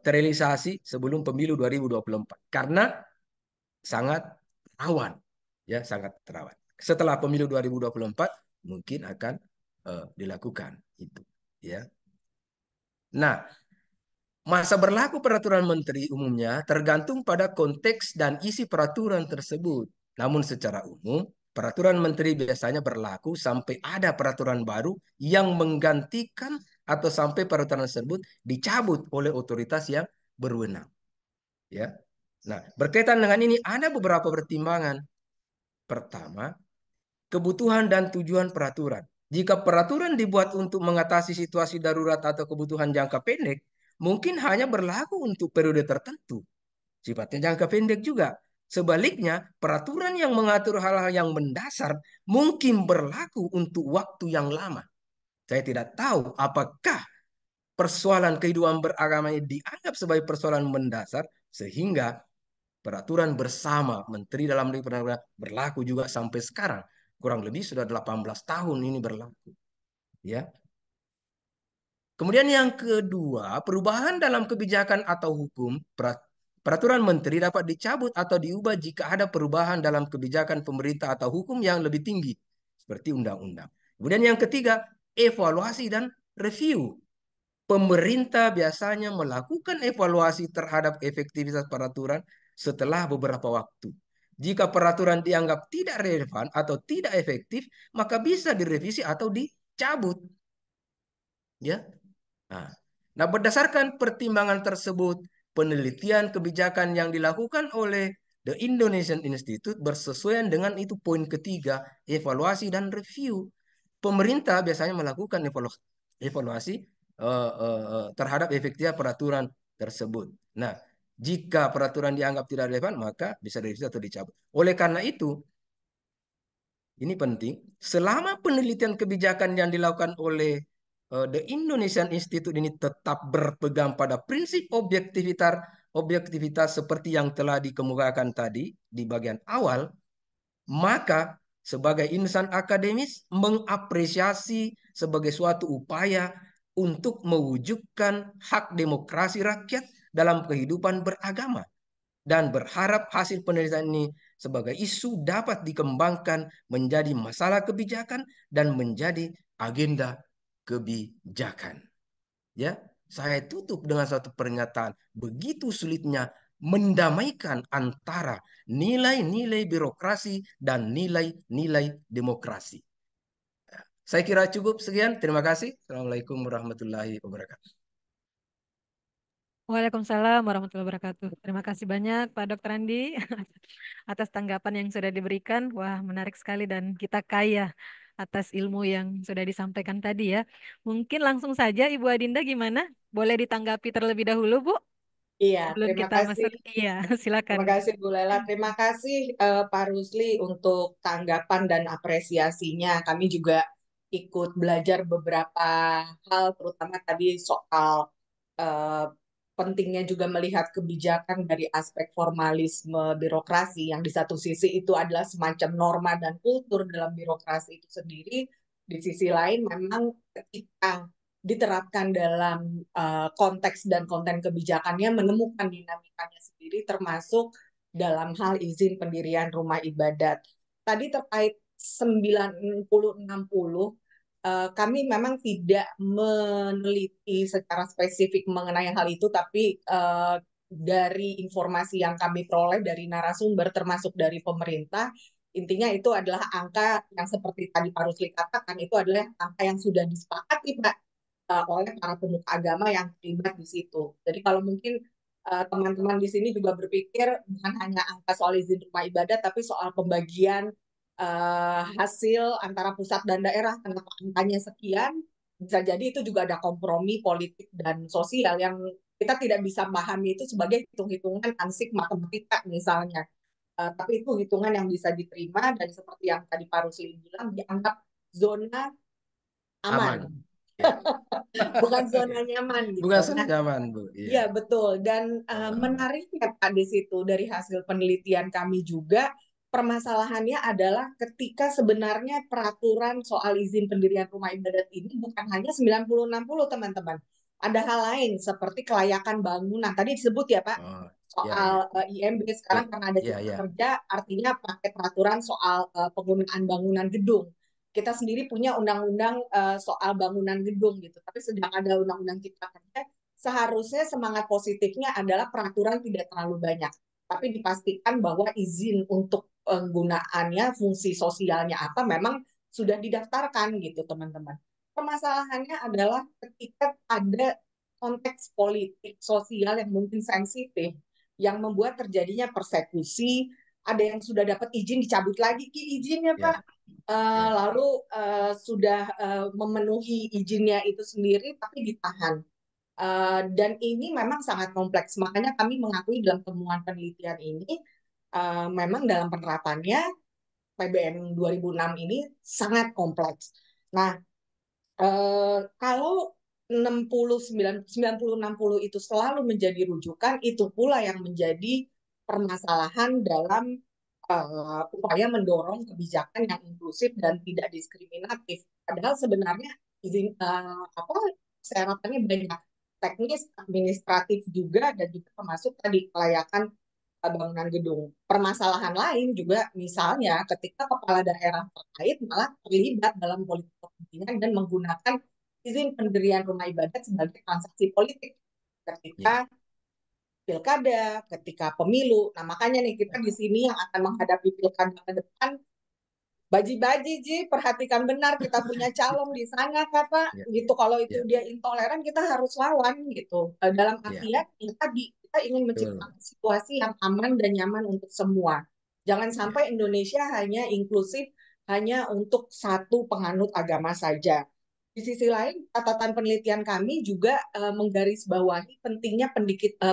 terrealisasi sebelum pemilu 2024 karena sangat rawan ya, sangat rawan. Setelah pemilu 2024 mungkin akan dilakukan itu ya. Nah, Masa berlaku peraturan menteri umumnya tergantung pada konteks dan isi peraturan tersebut. Namun secara umum, peraturan menteri biasanya berlaku sampai ada peraturan baru yang menggantikan atau sampai peraturan tersebut dicabut oleh otoritas yang berwenang. Ya. Nah, berkaitan dengan ini ada beberapa pertimbangan. Pertama, kebutuhan dan tujuan peraturan. Jika peraturan dibuat untuk mengatasi situasi darurat atau kebutuhan jangka pendek, mungkin hanya berlaku untuk periode tertentu. Sifatnya jangka pendek juga. Sebaliknya, peraturan yang mengatur hal-hal yang mendasar mungkin berlaku untuk waktu yang lama. Saya tidak tahu apakah persoalan kehidupan beragama ini dianggap sebagai persoalan mendasar sehingga peraturan bersama Menteri Dalam Negeri berlaku juga sampai sekarang. Kurang lebih sudah 18 tahun ini berlaku. Ya. Kemudian yang kedua, perubahan dalam kebijakan atau hukum, peraturan menteri dapat dicabut atau diubah jika ada perubahan dalam kebijakan pemerintah atau hukum yang lebih tinggi, seperti undang-undang. Kemudian yang ketiga, evaluasi dan review. Pemerintah biasanya melakukan evaluasi terhadap efektivitas peraturan setelah beberapa waktu. Jika peraturan dianggap tidak relevan atau tidak efektif, maka bisa direvisi atau dicabut. Ya. Nah, berdasarkan pertimbangan tersebut, penelitian kebijakan yang dilakukan oleh The Indonesian Institute bersesuaian dengan itu poin ketiga, evaluasi dan review. Pemerintah biasanya melakukan evaluasi terhadap efektivitas peraturan tersebut. Nah, jika peraturan dianggap tidak relevan, maka bisa direvisi atau dicabut. Oleh karena itu, ini penting, selama penelitian kebijakan yang dilakukan oleh The Indonesian Institute ini tetap berpegang pada prinsip objektivitas seperti yang telah dikemukakan tadi di bagian awal, maka sebagai insan akademis mengapresiasi sebagai suatu upaya untuk mewujudkan hak demokrasi rakyat dalam kehidupan beragama dan berharap hasil penelitian ini sebagai isu dapat dikembangkan menjadi masalah kebijakan dan menjadi agenda kebijakan. Ya, saya tutup dengan satu pernyataan, begitu sulitnya mendamaikan antara nilai-nilai birokrasi dan nilai-nilai demokrasi. Saya kira cukup sekian. Terima kasih. Assalamualaikum warahmatullahi wabarakatuh. Waalaikumsalam warahmatullahi wabarakatuh. Terima kasih banyak Pak Dr. Andi atas tanggapan yang sudah diberikan. Wah, menarik sekali dan kita kaya atas ilmu yang sudah disampaikan tadi ya. Mungkin langsung saja Ibu Adinda gimana? Boleh ditanggapi terlebih dahulu, Bu? Iya, Sebelum terima kita kasih. masuk. Iya, silakan. Terima kasih Bu Lela. Terima kasih Pak Rusli untuk tanggapan dan apresiasinya. Kami juga ikut belajar beberapa hal, terutama tadi soal eh, pentingnya juga melihat kebijakan dari aspek formalisme birokrasi, yang di satu sisi itu adalah semacam norma dan kultur dalam birokrasi itu sendiri. Di sisi lain memang ketika diterapkan dalam konteks dan konten kebijakannya menemukan dinamikanya sendiri, termasuk dalam hal izin pendirian rumah ibadat. Tadi terkait 90-60, kami memang tidak meneliti secara spesifik mengenai hal itu, tapi dari informasi yang kami peroleh dari narasumber termasuk dari pemerintah, intinya itu adalah angka yang seperti tadi Pak Rusli katakan, itu adalah angka yang sudah disepakati Pak oleh para pemuka agama yang terlibat di situ. Jadi kalau mungkin teman-teman di sini juga berpikir bukan hanya angka soal izin rumah ibadah, tapi soal pembagian hasil antara pusat dan daerah, kenapa angkanya sekian, bisa jadi itu juga ada kompromi politik dan sosial yang kita tidak bisa pahami itu sebagai hitung-hitungan ansik matematika misalnya. Tapi itu hitungan yang bisa diterima dan seperti yang tadi Pak Rusli bilang, dianggap zona aman. Bukan zona nyaman gitu. Bukan zona nyaman, Bu. Iya, betul. Dan menariknya Pak di situ dari hasil penelitian kami juga, permasalahannya adalah ketika sebenarnya peraturan soal izin pendirian rumah ibadat ini bukan hanya 90-60 teman-teman. Ada hal lain seperti kelayakan bangunan. Tadi disebut ya Pak, soal IMB sekarang karena ada cipta kerja, artinya pakai peraturan soal penggunaan bangunan gedung. Kita sendiri punya undang-undang soal bangunan gedung gitu, tapi sedang ada undang-undang cipta kerja, seharusnya semangat positifnya adalah peraturan tidak terlalu banyak, tapi dipastikan bahwa izin untuk penggunaannya, fungsi sosialnya apa memang sudah didaftarkan gitu teman-teman. Permasalahannya adalah ketika ada konteks politik sosial yang mungkin sensitif, yang membuat terjadinya persekusi, ada yang sudah dapat izin dicabut lagi izinnya Ya, Pak. ya, Lalu sudah memenuhi izinnya itu sendiri tapi ditahan. Dan ini memang sangat kompleks. Makanya kami mengakui dalam temuan penelitian ini, memang dalam penerapannya PBM 2006 ini sangat kompleks. Nah, kalau 90 itu selalu menjadi rujukan, itu pula yang menjadi permasalahan dalam upaya mendorong kebijakan yang inklusif dan tidak diskriminatif. Padahal sebenarnya izin persyaratannya banyak, teknis, administratif juga, dan juga termasuk tadi kelayakan bangunan gedung. Permasalahan lain juga misalnya ketika kepala daerah terkait malah terlibat dalam politik kepentingan dan menggunakan izin pendirian rumah ibadat sebagai transaksi politik ketika pilkada, ketika pemilu. Nah, makanya nih kita di sini yang akan menghadapi pilkada ke depan, baji-baji Ji, perhatikan benar, kita punya calon di sana Kak, gitu. Kalau itu dia intoleran, kita harus lawan gitu. Dalam artian kita ingin menciptakan situasi yang aman dan nyaman untuk semua. Jangan sampai Indonesia hanya inklusif hanya untuk satu penganut agama saja. Di sisi lain, catatan penelitian kami juga menggarisbawahi pentingnya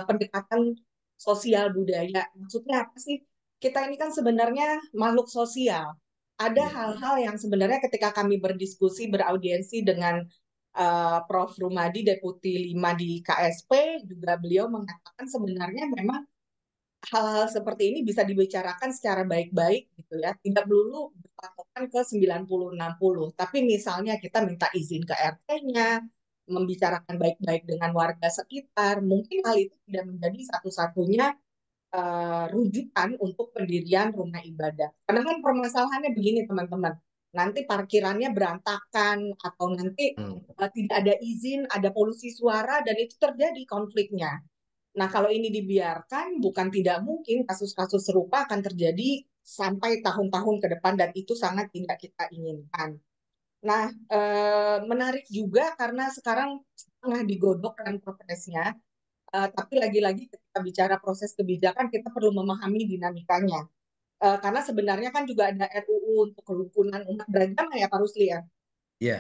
pendekatan sosial budaya. Maksudnya apa sih? Kita ini kan sebenarnya makhluk sosial. Ada hal-hal yang sebenarnya ketika kami berdiskusi, beraudiensi dengan Prof. Rumadi, Deputi 5 di KSP, juga beliau mengatakan sebenarnya memang hal-hal seperti ini bisa dibicarakan secara baik-baik gitu ya. Tidak melulu berpatokan ke 90-60, tapi misalnya kita minta izin ke RT-nya, membicarakan baik-baik dengan warga sekitar, mungkin hal itu tidak menjadi satu-satunya rujukan untuk pendirian rumah ibadah. Karena kan permasalahannya begini teman-teman, nanti parkirannya berantakan atau nanti tidak ada izin, ada polusi suara dan itu terjadi konfliknya. Nah, kalau ini dibiarkan, bukan tidak mungkin kasus-kasus serupa akan terjadi sampai tahun-tahun ke depan dan itu sangat tidak kita inginkan. Nah, menarik juga karena sekarang tengah digodok dengan Perpresnya, tapi lagi-lagi ketika bicara proses kebijakan kita perlu memahami dinamikanya. Karena sebenarnya kan juga ada RUU untuk kerukunan umat beragama ya Pak Rusli ya.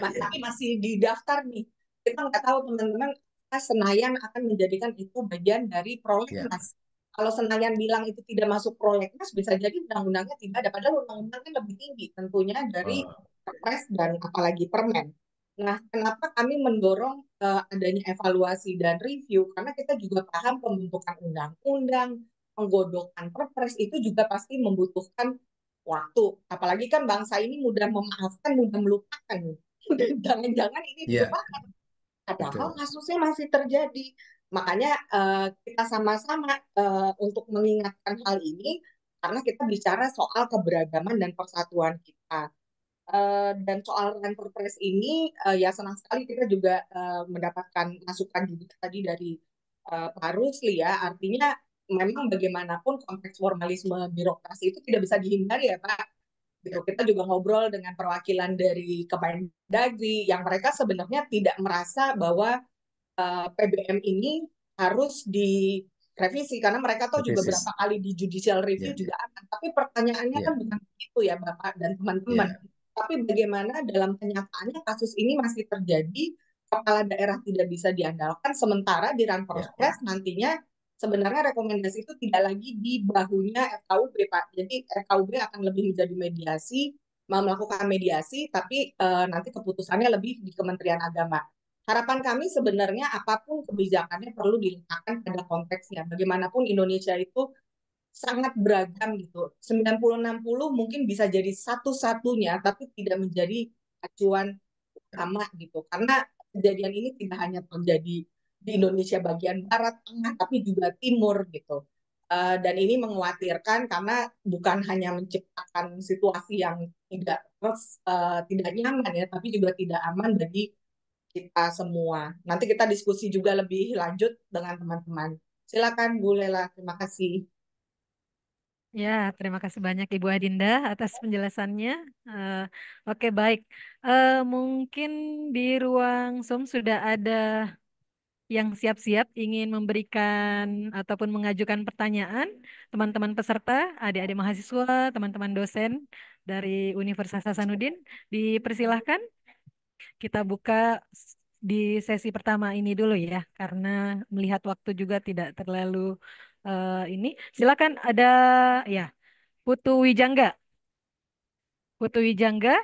Tapi masih didaftar nih. Kita nggak tahu teman-teman Senayan akan menjadikan itu bagian dari prolegnas. Kalau Senayan bilang itu tidak masuk prolegnas, bisa jadi undang-undangnya tidak ada. Padahal undang-undangnya lebih tinggi tentunya dari Perpres dan apalagi Permen. Nah, kenapa kami mendorong adanya evaluasi dan review? Karena kita juga paham pembentukan undang-undang, penggodokan Perpres itu juga pasti membutuhkan waktu. Apalagi kan bangsa ini mudah memaafkan, mudah melupakan. Dan jangan-jangan ini dilupakan. Padahal kasusnya masih terjadi. Makanya kita sama-sama untuk mengingatkan hal ini, karena kita bicara soal keberagaman dan persatuan kita. Dan soal Perpres ini ya senang sekali kita juga mendapatkan masukan juga tadi dari Pak Rusli ya, artinya memang bagaimanapun konteks formalisme birokrasi itu tidak bisa dihindari ya Pak. Gitu. Kita juga ngobrol dengan perwakilan dari Kemendagri yang mereka sebenarnya tidak merasa bahwa PBM ini harus direvisi karena mereka tahu juga beberapa kali di judicial review juga akan. Tapi pertanyaannya kan bukan itu ya Bapak dan teman-teman. Tapi bagaimana dalam kenyataannya kasus ini masih terjadi, kepala daerah tidak bisa diandalkan, sementara di Ranperpres nantinya sebenarnya rekomendasi itu tidak lagi di bahunya FKUB Pak. Jadi FKUB akan lebih menjadi mediasi, melakukan mediasi, tapi nanti keputusannya lebih di Kementerian Agama. Harapan kami sebenarnya apapun kebijakannya perlu diletakkan pada konteksnya. Bagaimanapun Indonesia itu sangat beragam gitu. 90-60 mungkin bisa jadi satu-satunya, tapi tidak menjadi acuan utama gitu. Karena kejadian ini tidak hanya terjadi di Indonesia bagian barat, tengah, tapi juga timur gitu. Dan ini mengkhawatirkan karena bukan hanya menciptakan situasi yang tidak nyaman ya, tapi juga tidak aman bagi kita semua. Nanti kita diskusi juga lebih lanjut dengan teman-teman. Silakan Bu Lela, terima kasih. Ya, terima kasih banyak Ibu Adinda atas penjelasannya. Eh, oke, baik. Mungkin di ruang Zoom sudah ada yang siap-siap ingin memberikan ataupun mengajukan pertanyaan. Teman-teman peserta, adik-adik mahasiswa, teman-teman dosen dari Universitas Hasanuddin, dipersilahkan kita buka di sesi pertama ini dulu ya, karena melihat waktu juga tidak terlalu ini. Silakan ada ya. Putu Wijangga. Putu Wijangga.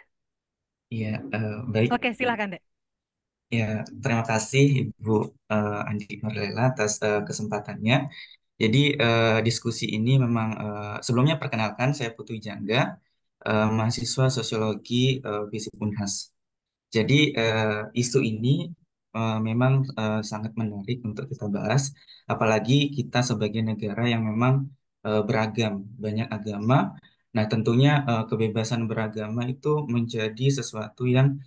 Iya, baik. Oke, silakan, Dek. Ya, terima kasih Ibu Andi Nurlela atas kesempatannya. Jadi diskusi ini memang sebelumnya perkenalkan saya Putu Jangga, mahasiswa sosiologi FISIP Unhas. Jadi isu ini memang sangat menarik untuk kita bahas, apalagi kita sebagai negara yang memang beragam, banyak agama. Nah, tentunya kebebasan beragama itu menjadi sesuatu yang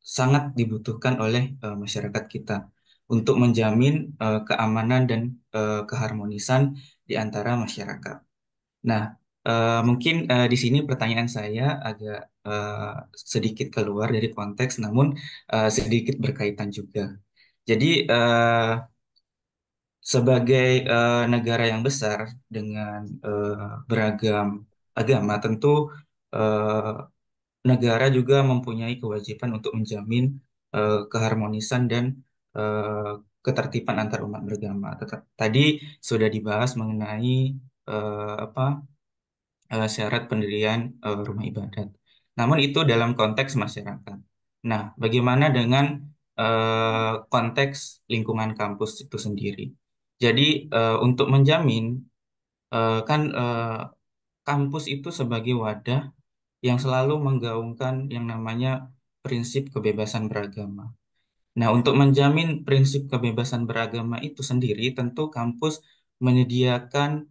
sangat dibutuhkan oleh masyarakat kita untuk menjamin keamanan dan keharmonisan di antara masyarakat. Nah, mungkin di sini pertanyaan saya agak sedikit keluar dari konteks, namun sedikit berkaitan juga. Jadi, sebagai negara yang besar dengan beragam agama, tentu eh, negara juga mempunyai kewajiban untuk menjamin keharmonisan dan eh, ketertiban antar umat beragama. Tadi sudah dibahas mengenai apa syarat pendirian rumah ibadat. Namun itu dalam konteks masyarakat. Nah, bagaimana dengan konteks lingkungan kampus itu sendiri? Jadi untuk menjamin kan kampus itu sebagai wadah yang selalu menggaungkan yang namanya prinsip kebebasan beragama. Nah, untuk menjamin prinsip kebebasan beragama itu sendiri, tentu kampus menyediakan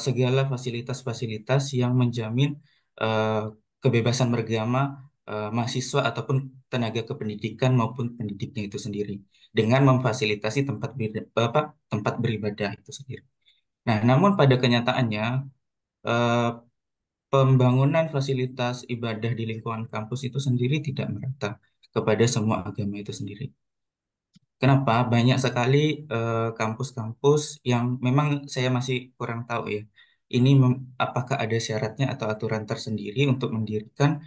segala fasilitas-fasilitas yang menjamin eh, kebebasan beragama mahasiswa ataupun tenaga kependidikan maupun pendidiknya itu sendiri, dengan memfasilitasi tempat beribadah itu sendiri. Nah, namun pada kenyataannya eh, pembangunan fasilitas ibadah di lingkungan kampus itu sendiri tidak merata kepada semua agama itu sendiri. Kenapa? Banyak sekali kampus-kampus yang memang saya masih kurang tahu ya. Ini apakah ada syaratnya atau aturan tersendiri untuk mendirikan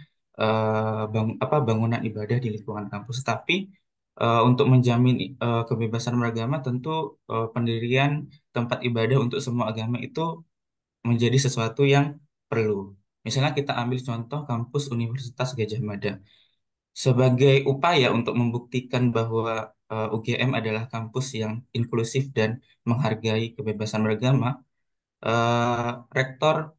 bangunan ibadah di lingkungan kampus. Tapi untuk menjamin kebebasan beragama, tentu pendirian tempat ibadah untuk semua agama itu menjadi sesuatu yang perlu. Misalnya kita ambil contoh kampus Universitas Gajah Mada. Sebagai upaya untuk membuktikan bahwa UGM adalah kampus yang inklusif dan menghargai kebebasan beragama, Rektor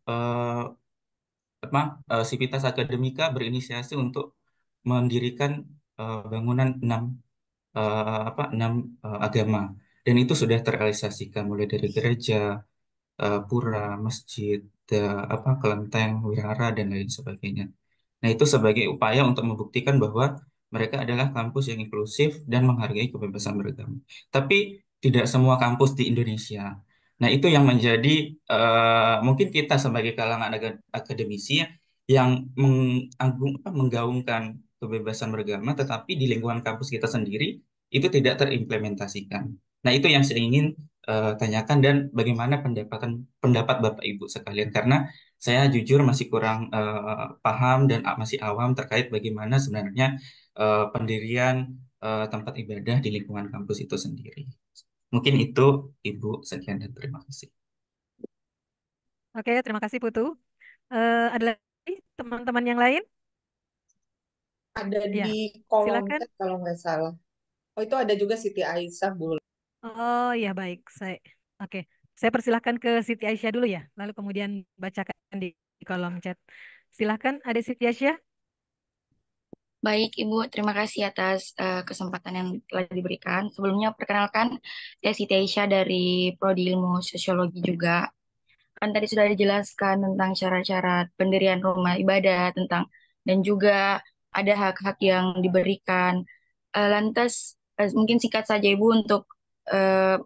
Sivitas Akademika berinisiasi untuk mendirikan bangunan enam agama, dan itu sudah terrealisasikan mulai dari gereja, pura, masjid, kelenteng, wihara, dan lain sebagainya. Nah, itu sebagai upaya untuk membuktikan bahwa mereka adalah kampus yang inklusif dan menghargai kebebasan beragama. Tapi tidak semua kampus di Indonesia. Nah, itu yang menjadi mungkin kita sebagai kalangan akademisi yang menggaungkan kebebasan beragama, tetapi di lingkungan kampus kita sendiri itu tidak terimplementasikan. Nah, itu yang saya ingin tanyakan, dan bagaimana pendapat Bapak Ibu sekalian, karena saya jujur masih kurang paham dan masih awam terkait bagaimana sebenarnya pendirian tempat ibadah di lingkungan kampus itu sendiri. Mungkin itu, Ibu. Sekian dan terima kasih. Oke, terima kasih Putu. Ada lagi teman-teman yang lain? Ada Ya, di kolom silakan. chat kalau nggak salah. Oh, itu ada juga Siti Aisyah, Bu. Oh ya, baik. Oke. Saya persilahkan ke Siti Aisyah dulu ya, lalu kemudian bacakan di kolom chat. Silakan, ada Siti Aisyah. Baik, Ibu, terima kasih atas kesempatan yang telah diberikan. Sebelumnya, perkenalkan, saya Siti Aisyah dari Prodi Ilmu Sosiologi juga. Kan tadi sudah dijelaskan tentang syarat-syarat pendirian rumah ibadah, dan juga ada hak-hak yang diberikan Lantas mungkin singkat saja Ibu untuk eh,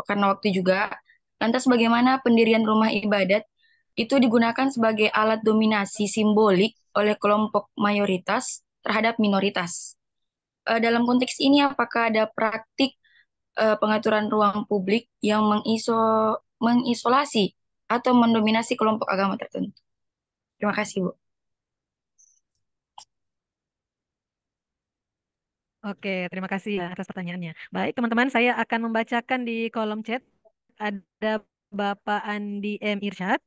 karena waktu juga. Lantas bagaimana pendirian rumah ibadat itu digunakan sebagai alat dominasi simbolik oleh kelompok mayoritas terhadap minoritas. Dalam konteks ini apakah ada praktik pengaturan ruang publik yang mengisolasi atau mendominasi kelompok agama tertentu? Terima kasih, Bu. Oke, terima kasih ya atas pertanyaannya. Baik, teman-teman, saya akan membacakan di kolom chat. Ada Bapak Andi M. Irsyad.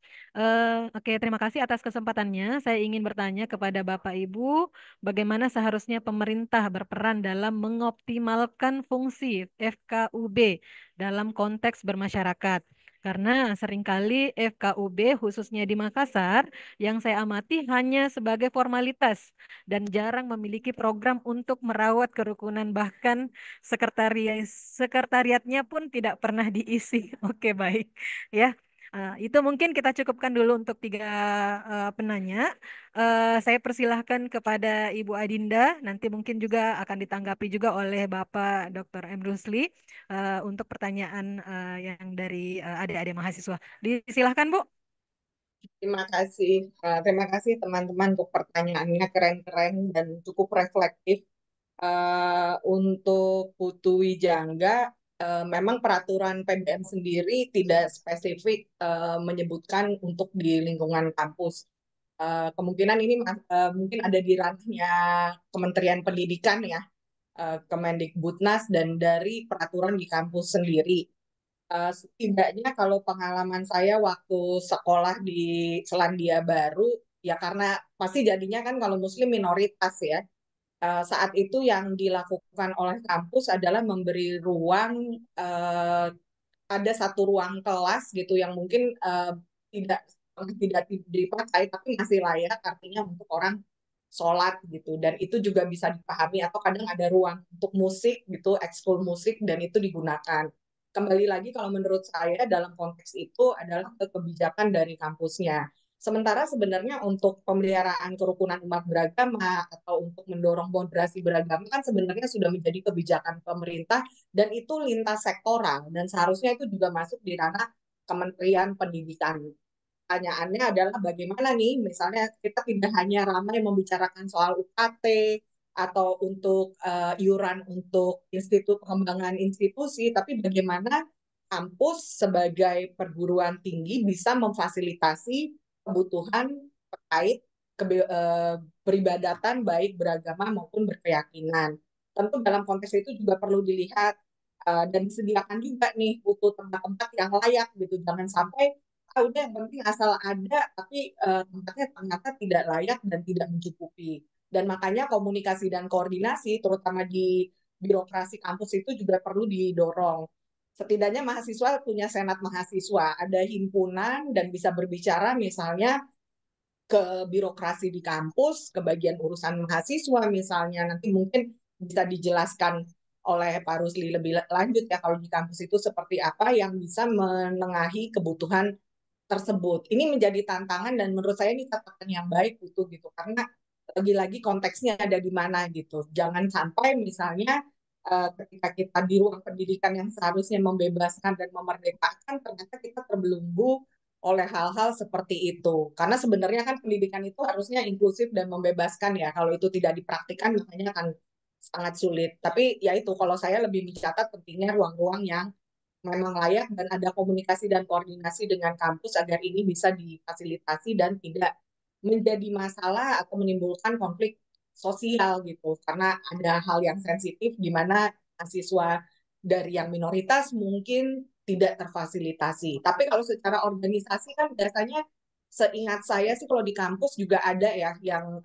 Oke, terima kasih atas kesempatannya. Saya ingin bertanya kepada Bapak Ibu, bagaimana seharusnya pemerintah berperan dalam mengoptimalkan fungsi FKUB dalam konteks bermasyarakat. Karena seringkali FKUB khususnya di Makassar yang saya amati hanya sebagai formalitas dan jarang memiliki program untuk merawat kerukunan, bahkan sekretariatnya pun tidak pernah diisi. Oke, baik ya. Itu mungkin kita cukupkan dulu untuk tiga penanya. Saya persilahkan kepada Ibu Adinda, nanti mungkin juga akan ditanggapi juga oleh Bapak Dr. M. Rusli untuk pertanyaan yang dari adik-adik mahasiswa. Disilahkan, Bu. Terima kasih teman-teman untuk pertanyaannya keren-keren dan cukup reflektif. Untuk Putu Wijangga, memang peraturan PBM sendiri tidak spesifik menyebutkan untuk di lingkungan kampus. Kemungkinan ini mungkin ada di ranahnya Kementerian Pendidikan ya, Kemendikbudnas dan dari peraturan di kampus sendiri. Setidaknya kalau pengalaman saya waktu sekolah di Selandia Baru, ya karena pasti jadinya kan kalau Muslim minoritas ya, saat itu yang dilakukan oleh kampus adalah memberi ruang, ada satu ruang kelas gitu yang mungkin tidak tidak dipakai tapi masih layak artinya untuk orang sholat gitu, dan itu juga bisa dipahami, atau kadang ada ruang untuk musik gitu, ekskul musik, dan itu digunakan. Kembali lagi kalau menurut saya dalam konteks itu adalah kebijakan dari kampusnya. Sementara sebenarnya untuk pemeliharaan kerukunan umat beragama atau untuk mendorong moderasi beragama kan sebenarnya sudah menjadi kebijakan pemerintah dan itu lintas sektoral dan seharusnya itu juga masuk di ranah Kementerian Pendidikan. Pertanyaannya adalah bagaimana nih, misalnya kita tidak hanya ramai membicarakan soal UKT atau untuk iuran untuk institut pengembangan institusi, tapi bagaimana kampus sebagai perguruan tinggi bisa memfasilitasi kebutuhan terkait beribadatan baik beragama maupun berkeyakinan. Tentu dalam konteks itu juga perlu dilihat dan disediakan juga nih butuh tempat-tempat yang layak gitu. Jangan sampai udah yang penting asal ada tapi tempatnya ternyata tidak layak dan tidak mencukupi. Dan makanya komunikasi dan koordinasi terutama di birokrasi kampus itu juga perlu didorong. Setidaknya mahasiswa punya senat mahasiswa, ada himpunan dan bisa berbicara misalnya ke birokrasi di kampus, ke bagian urusan mahasiswa misalnya, nanti mungkin bisa dijelaskan oleh Pak Rusli lebih lanjut ya kalau di kampus itu seperti apa yang bisa menengahi kebutuhan tersebut. Ini menjadi tantangan dan menurut saya ini catatan yang baik gitu karena lagi-lagi konteksnya ada di mana gitu. Jangan sampai misalnya ketika kita di ruang pendidikan yang seharusnya membebaskan dan memerdekakan ternyata kita terbelenggu oleh hal-hal seperti itu. Karena sebenarnya kan pendidikan itu harusnya inklusif dan membebaskan ya. Kalau itu tidak dipraktikkan makanya akan sangat sulit. Tapi ya itu kalau saya lebih mencatat pentingnya ruang-ruang yang memang layak dan ada komunikasi dan koordinasi dengan kampus agar ini bisa difasilitasi dan tidak menjadi masalah atau menimbulkan konflik sosial gitu karena ada hal yang sensitif di mana mahasiswa dari yang minoritas mungkin tidak terfasilitasi. Tapi kalau secara organisasi kan biasanya seingat saya sih kalau di kampus juga ada ya yang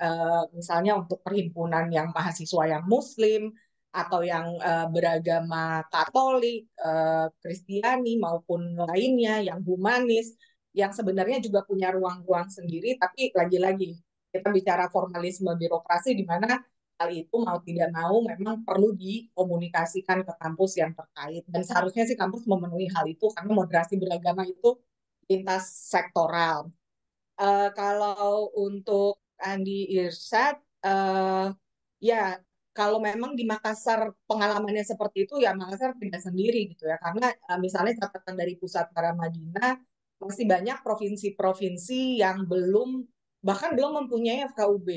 misalnya untuk perhimpunan yang mahasiswa yang muslim atau yang beragama Katolik, Kristiani maupun lainnya yang humanis yang sebenarnya juga punya ruang-ruang sendiri, tapi lagi-lagi kita bicara formalisme birokrasi di mana hal itu mau tidak mau memang perlu dikomunikasikan ke kampus yang terkait dan seharusnya sih kampus memenuhi hal itu karena moderasi beragama itu lintas sektoral. Kalau untuk Andi Irsyad, ya kalau memang di Makassar pengalamannya seperti itu, ya Makassar tidak sendiri gitu ya. Karena misalnya catatan dari Pusat Paramadina, masih banyak provinsi-provinsi yang bahkan belum mempunyai FKUB.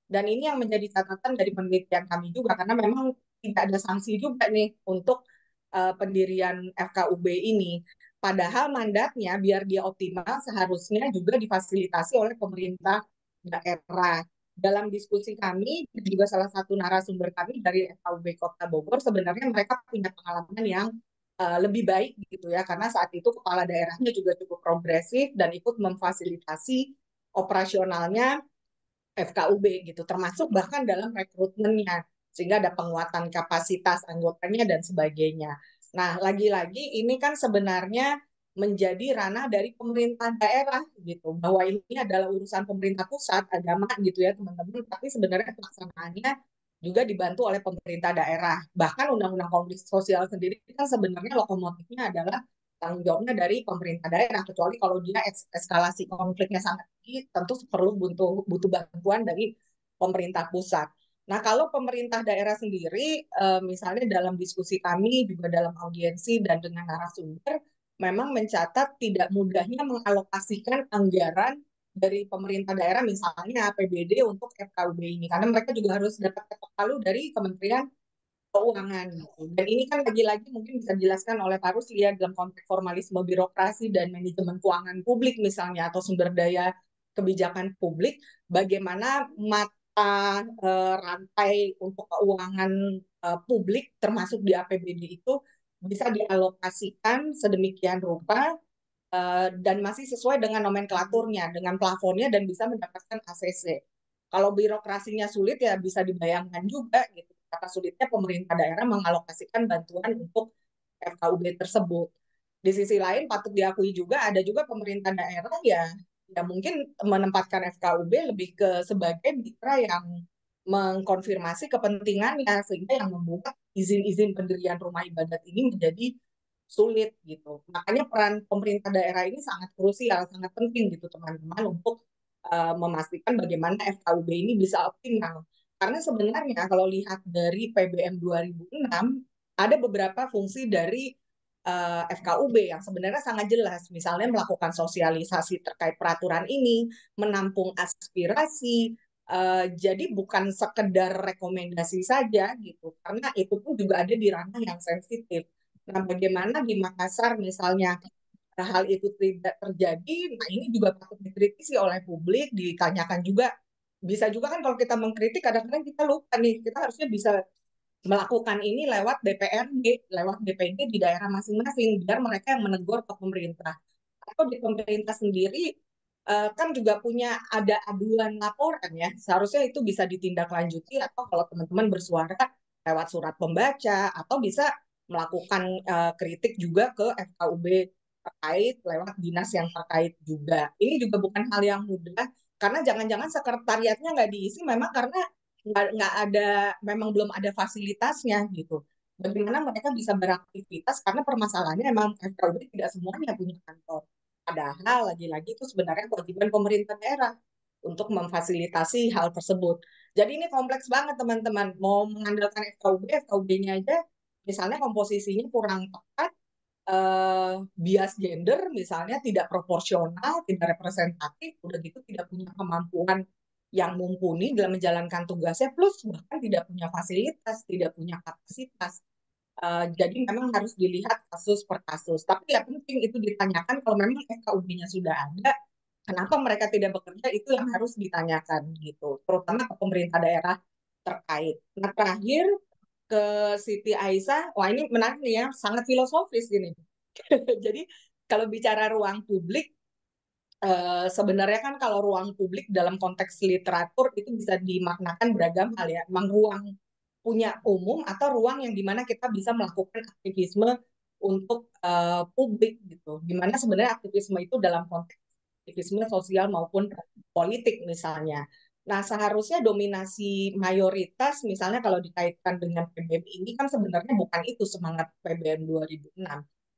Dan ini yang menjadi catatan dari penelitian kami juga, karena memang tidak ada sanksi juga nih untuk pendirian FKUB ini. Padahal mandatnya biar dia optimal seharusnya juga difasilitasi oleh pemerintah daerah. Dalam diskusi kami, juga salah satu narasumber kami dari FKUB Kota Bogor, sebenarnya mereka punya pengalaman yang lebih baik gitu ya, karena saat itu kepala daerahnya juga cukup progresif dan ikut memfasilitasi operasionalnya FKUB gitu, termasuk bahkan dalam rekrutmennya, sehingga ada penguatan kapasitas anggotanya dan sebagainya. Nah, lagi-lagi ini kan sebenarnya menjadi ranah dari pemerintah daerah gitu, bahwa ini adalah urusan pemerintah pusat, agama gitu ya teman-teman, tapi sebenarnya pelaksanaannya juga dibantu oleh pemerintah daerah. Bahkan Undang-Undang Konflik Sosial sendiri kan sebenarnya lokomotifnya adalah tanggung jawabnya dari pemerintah daerah, kecuali kalau dia eskalasi konfliknya sangat tinggi, tentu perlu butuh bantuan dari pemerintah pusat. Nah, kalau pemerintah daerah sendiri, misalnya dalam diskusi kami, juga dalam audiensi dan dengan narasumber, memang mencatat tidak mudahnya mengalokasikan anggaran dari pemerintah daerah, misalnya APBD untuk FKUB ini, karena mereka juga harus dapat ketok palu dari Kementerian Keuangan gitu. Dan ini kan lagi-lagi mungkin bisa dijelaskan oleh Pak Rusli ya, dalam konteks formalisme birokrasi dan manajemen keuangan publik misalnya, atau sumber daya kebijakan publik, bagaimana mata rantai untuk keuangan publik termasuk di APBD itu bisa dialokasikan sedemikian rupa dan masih sesuai dengan nomenklaturnya, dengan plafonnya, dan bisa mendapatkan ACC. Kalau birokrasinya sulit ya bisa dibayangkan juga gitu, kata sulitnya pemerintah daerah mengalokasikan bantuan untuk FKUB tersebut. Di sisi lain patut diakui juga ada juga pemerintah daerah ya mungkin menempatkan FKUB lebih ke sebagai mitra yang mengkonfirmasi kepentingannya, sehingga yang membuat izin-izin pendirian rumah ibadat ini menjadi sulit gitu. Makanya peran pemerintah daerah ini sangat krusial, sangat penting gitu teman-teman, untuk memastikan bagaimana FKUB ini bisa optimal. Karena sebenarnya kalau lihat dari PBM 2006, ada beberapa fungsi dari FKUB yang sebenarnya sangat jelas. Misalnya melakukan sosialisasi terkait peraturan ini, menampung aspirasi, jadi bukan sekedar rekomendasi saja gitu, karena itu pun juga ada di ranah yang sensitif. Nah, bagaimana di Makassar misalnya hal itu tidak terjadi, nah ini juga patut dikritisi oleh publik, ditanyakan juga. Bisa juga kan kalau kita mengkritik, kadang-kadang kita lupa nih, kita harusnya bisa melakukan ini lewat DPRD, lewat DPD di daerah masing-masing, biar mereka yang menegur ke pemerintah. Atau di pemerintah sendiri kan juga punya ada aduan laporan ya, seharusnya itu bisa ditindaklanjuti, atau kalau teman-teman bersuara lewat surat pembaca, atau bisa melakukan kritik juga ke FKUB terkait lewat dinas yang terkait juga. Ini juga bukan hal yang mudah, karena jangan-jangan sekretariatnya nggak diisi memang karena nggak ada, memang belum ada fasilitasnya gitu. Bagaimana mereka bisa beraktivitas, karena permasalahannya memang FKUB tidak semuanya punya kantor. Padahal lagi-lagi itu sebenarnya kewajiban pemerintah daerah untuk memfasilitasi hal tersebut. Jadi ini kompleks banget teman-teman. Mau mengandalkan FKUB, FKUB-nya aja misalnya komposisinya kurang tepat, bias gender misalnya tidak proporsional, tidak representatif, udah gitu tidak punya kemampuan yang mumpuni dalam menjalankan tugasnya, plus bahkan tidak punya fasilitas, tidak punya kapasitas. Jadi memang harus dilihat kasus per kasus. Tapi ya penting itu ditanyakan, kalau memang FKUB-nya sudah ada, kenapa mereka tidak bekerja, itu yang harus ditanyakan gitu. Terutama ke pemerintah daerah terkait. Nah, terakhir ke Siti Aisyah, wah ini menarik nih ya, sangat filosofis gini. Jadi kalau bicara ruang publik, sebenarnya kan kalau ruang publik dalam konteks literatur itu bisa dimaknakan beragam hal ya. Memang ruang punya umum atau ruang yang dimana kita bisa melakukan aktivisme untuk publik gitu. Dimana sebenarnya aktivisme itu dalam konteks aktivisme sosial maupun politik misalnya. Nah, seharusnya dominasi mayoritas misalnya kalau dikaitkan dengan PBM ini kan sebenarnya bukan itu semangat PBM 2006.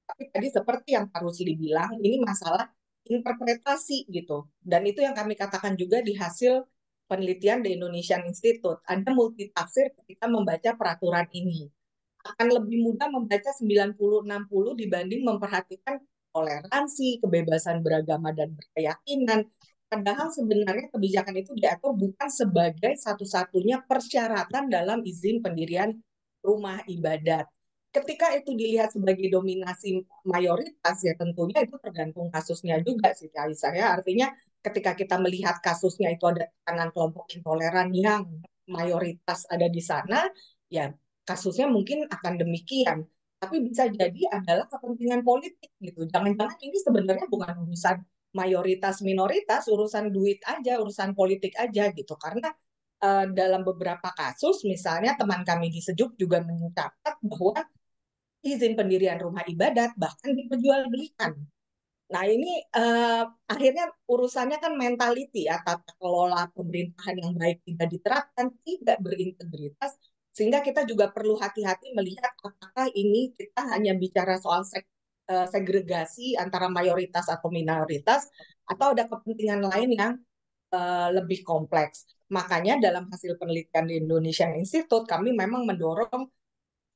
Tapi tadi seperti yang Pak Rusli bilang, ini masalah interpretasi gitu. Dan itu yang kami katakan juga di hasil penelitian di Indonesian Institute. Ada multitafsir ketika membaca peraturan ini. Akan lebih mudah membaca 90-60 dibanding memperhatikan toleransi, kebebasan beragama dan berkeyakinan. Padahal sebenarnya kebijakan itu diatur bukan sebagai satu-satunya persyaratan dalam izin pendirian rumah ibadat. Ketika itu dilihat sebagai dominasi mayoritas, ya tentunya itu tergantung kasusnya juga sih, Aisyah. Ya, artinya ketika kita melihat kasusnya itu ada tekanan kelompok intoleran yang mayoritas ada di sana, ya kasusnya mungkin akan demikian. Tapi bisa jadi adalah kepentingan politik gitu. Jangan-jangan ini sebenarnya bukan urusan mayoritas minoritas, urusan duit aja, urusan politik aja gitu. Karena dalam beberapa kasus, misalnya teman kami di Sejuk juga mencatat bahwa izin pendirian rumah ibadat bahkan diperjualbelikan. Nah, ini akhirnya urusannya kan mentality ya, tata kelola pemerintahan yang baik tidak diterapkan, tidak berintegritas, sehingga kita juga perlu hati-hati melihat apakah ini kita hanya bicara soal segregasi antara mayoritas atau minoritas, atau ada kepentingan lain yang lebih kompleks. Makanya dalam hasil penelitian di Indonesian Institute, kami memang mendorong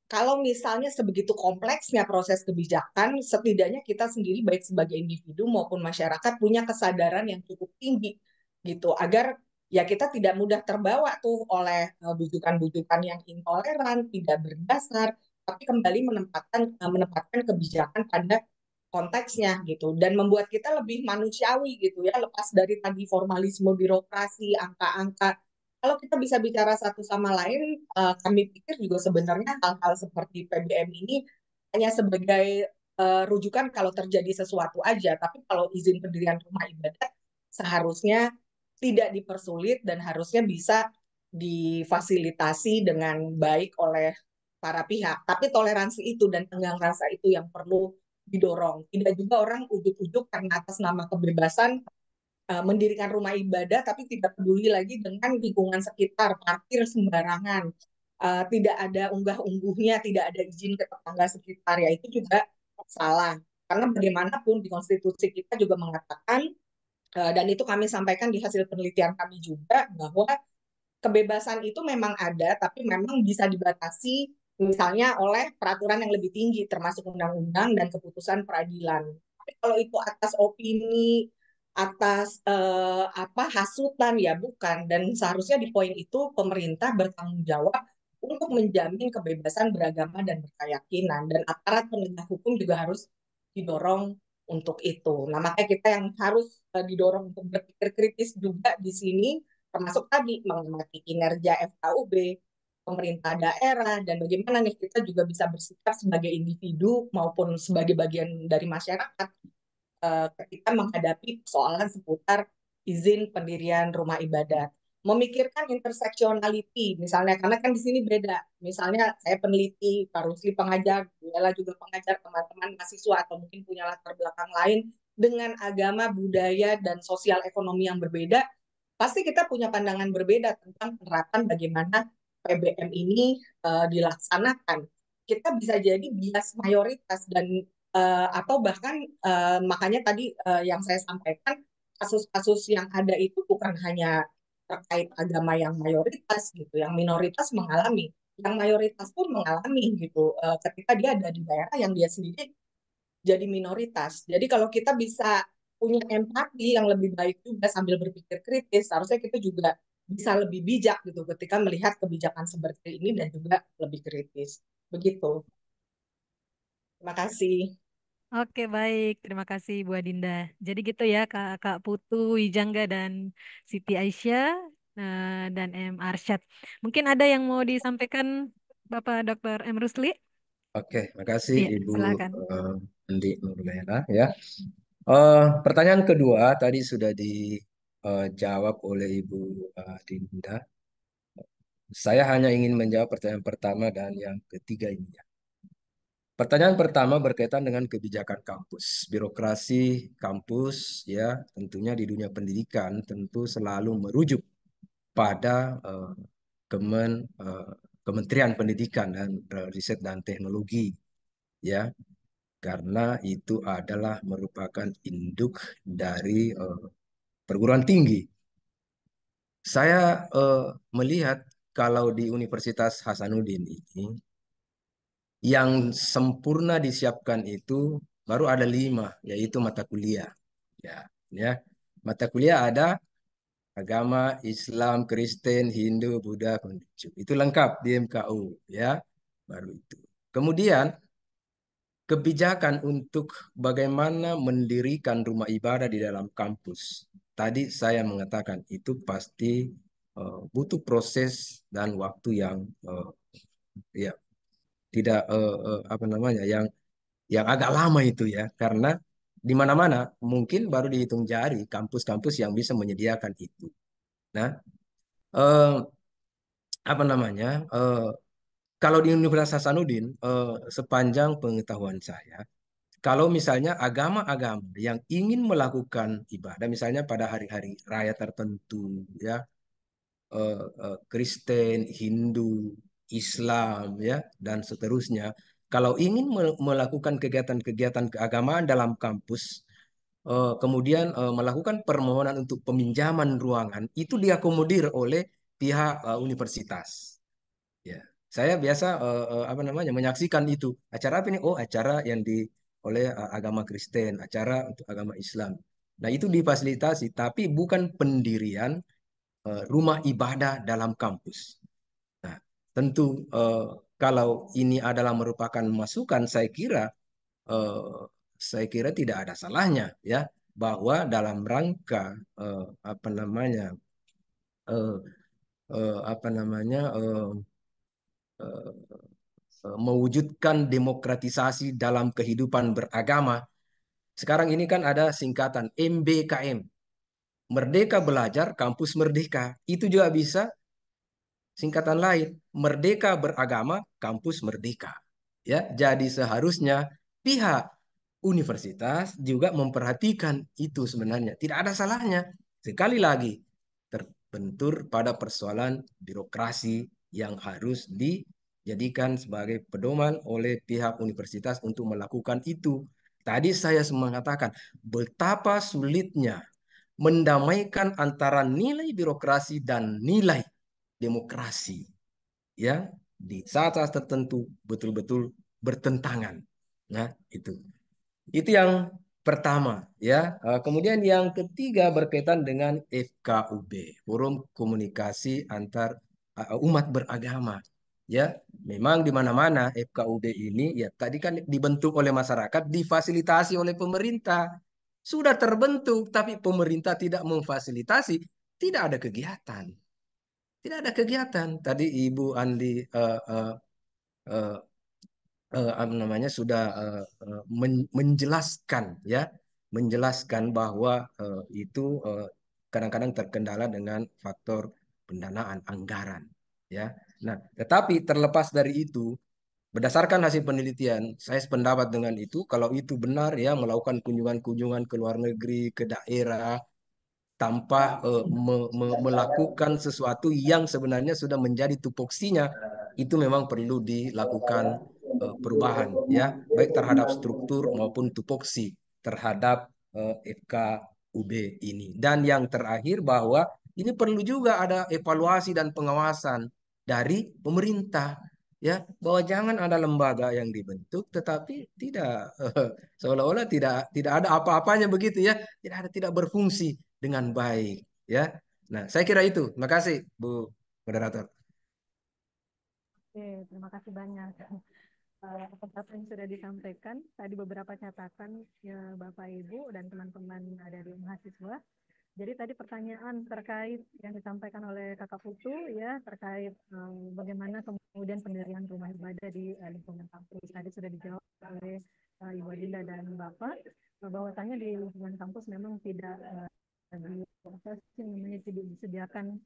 kalau misalnya sebegitu kompleksnya proses kebijakan, setidaknya kita sendiri baik sebagai individu maupun masyarakat punya kesadaran yang cukup tinggi gitu agar ya kita tidak mudah terbawa tuh oleh bujukan-bujukan yang intoleran, tidak berdasar, tapi kembali menempatkan kebijakan pada konteksnya gitu dan membuat kita lebih manusiawi gitu ya, lepas dari tadi formalisme birokrasi, angka-angka. Kalau kita bisa bicara satu sama lain, kami pikir juga sebenarnya hal-hal seperti PBM ini hanya sebagai rujukan kalau terjadi sesuatu aja. Tapi kalau izin pendirian rumah ibadat seharusnya tidak dipersulit dan harusnya bisa difasilitasi dengan baik oleh para pihak. Tapi toleransi itu dan tenggang rasa itu yang perlu didorong. Tidak juga orang ujuk-ujuk karena atas nama kebebasan mendirikan rumah ibadah tapi tidak peduli lagi dengan lingkungan sekitar, parkir sembarangan, tidak ada unggah-ungguhnya, tidak ada izin ke tetangga sekitar, ya itu juga salah. Karena bagaimanapun di konstitusi kita juga mengatakan, dan itu kami sampaikan di hasil penelitian kami juga, bahwa kebebasan itu memang ada, tapi memang bisa dibatasi misalnya oleh peraturan yang lebih tinggi, termasuk undang-undang dan keputusan peradilan. Tapi kalau itu atas opini, atas hasutan, ya bukan. Dan seharusnya di poin itu pemerintah bertanggung jawab untuk menjamin kebebasan beragama dan berkeyakinan. Dan aparat penegak hukum juga harus didorong untuk itu. Nah, makanya kita yang harus didorong untuk berpikir kritis juga di sini, termasuk tadi mengamati kinerja FKUB, pemerintah daerah, dan bagaimana nih kita juga bisa bersikap sebagai individu maupun sebagai bagian dari masyarakat ketika menghadapi persoalan seputar izin pendirian rumah ibadat. Memikirkan interseksionality, misalnya, karena kan di sini beda. Misalnya saya peneliti, Pak Rusli pengajar, Bella juga pengajar, teman-teman mahasiswa atau mungkin punya latar belakang lain dengan agama, budaya, dan sosial ekonomi yang berbeda, pasti kita punya pandangan berbeda tentang penerapan bagaimana PBM ini dilaksanakan. Kita bisa jadi bias mayoritas dan atau bahkan makanya tadi yang saya sampaikan kasus-kasus yang ada itu bukan hanya terkait agama yang mayoritas gitu, yang minoritas mengalami, yang mayoritas pun mengalami gitu ketika dia ada di daerah yang dia sendiri jadi minoritas. Jadi kalau kita bisa punya empati yang lebih baik juga sambil berpikir kritis, harusnya kita juga bisa lebih bijak gitu ketika melihat kebijakan seperti ini dan juga lebih kritis. Begitu. Terima kasih. Oke, baik. Terima kasih Bu Adinda. Jadi gitu ya, Kak Putu Wijangga dan Siti Aisyah dan M. Arsyad. Mungkin ada yang mau disampaikan Bapak Dr. M. Rusli? Oke, makasih Iya, Ibu silakan. Andi Nurlena ya. Pertanyaan kedua tadi sudah dijawab oleh Ibu Dinda. Saya hanya ingin menjawab pertanyaan pertama dan yang ketiga ini ya. Pertanyaan pertama berkaitan dengan kebijakan kampus. Birokrasi kampus ya tentunya di dunia pendidikan tentu selalu merujuk pada Kementerian Pendidikan dan Riset dan Teknologi ya karena itu adalah merupakan induk dari perguruan tinggi. Saya melihat kalau di Universitas Hasanuddin ini yang sempurna disiapkan itu baru ada 5, yaitu mata kuliah. Ya, ya. Mata kuliah ada agama Islam, Kristen, Hindu, Buddha, Konghucu. Itu lengkap di MKU, ya. Baru itu. Kemudian kebijakan untuk bagaimana mendirikan rumah ibadah di dalam kampus. Tadi saya mengatakan itu pasti butuh proses dan waktu yang ya tidak apa namanya yang agak lama itu ya, karena di mana-mana mungkin baru dihitung jari kampus-kampus yang bisa menyediakan itu. Nah, eh, apa namanya? Kalau di Universitas Hasanuddin, sepanjang pengetahuan saya, kalau misalnya agama-agama yang ingin melakukan ibadah, misalnya pada hari-hari raya tertentu, ya, Kristen, Hindu, Islam, ya, dan seterusnya, kalau ingin melakukan kegiatan-kegiatan keagamaan dalam kampus, kemudian melakukan permohonan untuk peminjaman ruangan, itu diakomodir oleh pihak universitas. Ya, saya biasa apa namanya menyaksikan itu acara apa ini? Oh, acara yang di oleh agama Kristen, acara untuk agama Islam. Nah, itu difasilitasi, tapi bukan pendirian rumah ibadah dalam kampus. Nah, tentu kalau ini adalah merupakan masukan, eh, saya kira tidak ada salahnya ya bahwa dalam rangka apa namanya eh, apa namanya eh, mewujudkan demokratisasi dalam kehidupan beragama. Sekarang ini kan ada singkatan MBKM, Merdeka Belajar Kampus Merdeka. Itu juga bisa singkatan lain, Merdeka Beragama Kampus Merdeka. Ya, jadi seharusnya pihak universitas juga memperhatikan itu sebenarnya. Tidak ada salahnya. Sekali lagi, terbentur pada persoalan birokrasi yang harus dijadikan sebagai pedoman oleh pihak universitas untuk melakukan itu. Tadi saya mengatakan betapa sulitnya mendamaikan antara nilai birokrasi dan nilai demokrasi yang di saat-saat tertentu betul-betul bertentangan. Nah, itu yang pertama ya. Kemudian yang ketiga berkaitan dengan FKUB, Forum Komunikasi Antar Umat Beragama. Ya, memang di mana-mana FKUB ini ya tadi kan dibentuk oleh masyarakat, difasilitasi oleh pemerintah. Sudah terbentuk tapi pemerintah tidak memfasilitasi, tidak ada kegiatan. Tidak ada kegiatan. Tadi Ibu Andi eh, apa namanya sudah menjelaskan ya, menjelaskan bahwa itu kadang-kadang terkendala dengan faktor pendanaan anggaran ya. Nah, tetapi terlepas dari itu, berdasarkan hasil penelitian, saya sependapat dengan itu. Kalau itu benar ya, melakukan kunjungan-kunjungan ke luar negeri, ke daerah, tanpa melakukan sesuatu yang sebenarnya sudah menjadi tupoksinya, itu memang perlu dilakukan perubahan ya, baik terhadap struktur maupun tupoksi terhadap FKUB ini. Dan yang terakhir bahwa ini perlu juga ada evaluasi dan pengawasan dari pemerintah ya, bahwa jangan ada lembaga yang dibentuk tetapi tidak seolah-olah tidak ada apa-apanya begitu ya, tidak berfungsi dengan baik ya. Nah, saya kira itu. Terima kasih Bu Moderator. Oke, terima kasih banyak. Atas apa yang sudah disampaikan, tadi beberapa catatan ya Bapak Ibu dan teman-teman ada di mahasiswa. Jadi tadi pertanyaan terkait yang disampaikan oleh Kakak Putu ya terkait bagaimana kemudian pendirian rumah ibadah di lingkungan kampus. Tadi sudah dijawab oleh Ibu Adinda dan Bapak bahwasanya di lingkungan kampus memang tidak di proses yang namanya tidak disediakan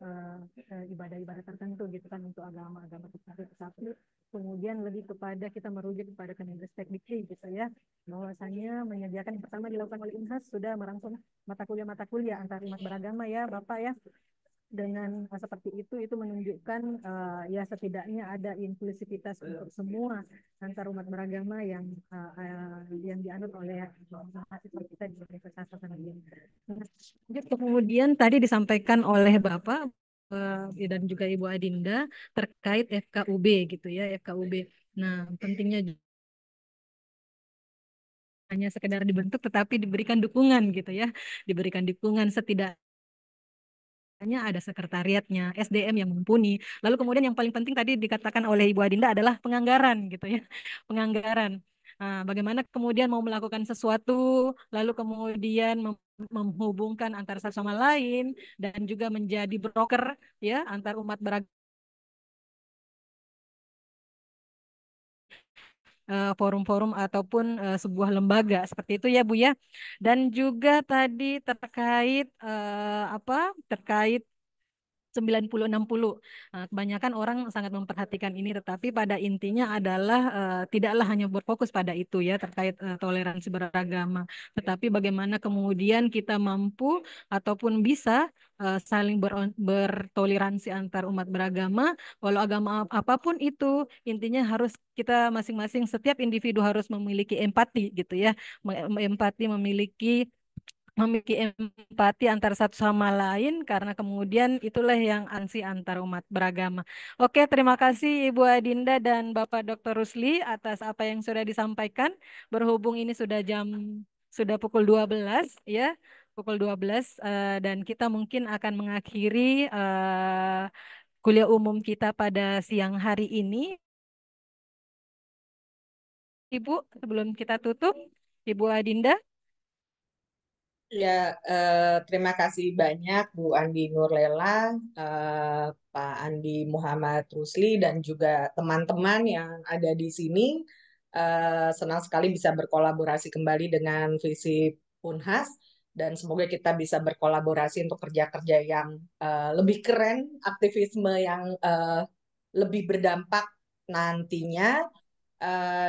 ibadah-ibadah tertentu gitu kan untuk agama-agama tertentu, tapi kemudian lebih kepada kita merujuk kepada Kemendikbud gitu ya, bahwasanya menyediakan yang pertama dilakukan oleh Unhas sudah merangsang mata kuliah antar umat beragama ya Bapak ya. Dengan seperti itu menunjukkan ya setidaknya ada inklusivitas untuk semua antar umat beragama yang dianut oleh mahasiswa kita di Universitas Hasanuddin. Kemudian tadi disampaikan oleh Bapak dan juga Ibu Adinda terkait FKUB gitu ya, FKUB. Nah, pentingnya hanya sekedar dibentuk tetapi diberikan dukungan gitu ya, diberikan dukungan setidaknya ada sekretariatnya, SDM yang mumpuni. Lalu kemudian yang paling penting tadi dikatakan oleh Ibu Adinda adalah penganggaran gitu ya, penganggaran. Nah, bagaimana kemudian mau melakukan sesuatu, lalu kemudian menghubungkan antara satu sama lain dan juga menjadi broker ya antar umat beragama, forum-forum ataupun sebuah lembaga seperti itu ya Bu ya. Dan juga tadi terkait apa? Terkait 90-60. Kebanyakan orang sangat memperhatikan ini, tetapi pada intinya adalah tidaklah hanya berfokus pada itu ya terkait toleransi beragama, tetapi bagaimana kemudian kita mampu ataupun bisa saling bertoleransi antar umat beragama, walau agama apapun itu, intinya harus kita masing-masing, setiap individu harus memiliki empati gitu ya, empati, memiliki empati antara satu sama lain karena kemudian itulah yang ansi antar umat beragama. Oke, terima kasih Ibu Adinda dan Bapak Dr. Rusli atas apa yang sudah disampaikan. Berhubung ini sudah pukul 12 ya, pukul 12 dan kita mungkin akan mengakhiri kuliah umum kita pada siang hari ini. Ibu, sebelum kita tutup, Ibu Adinda. Ya, terima kasih banyak Bu Andi Nurlela, Pak Andi Muhammad Rusli, dan juga teman-teman yang ada di sini. Senang sekali bisa berkolaborasi kembali dengan Visi Unhas, dan semoga kita bisa berkolaborasi untuk kerja-kerja yang lebih keren, aktivisme yang lebih berdampak nantinya.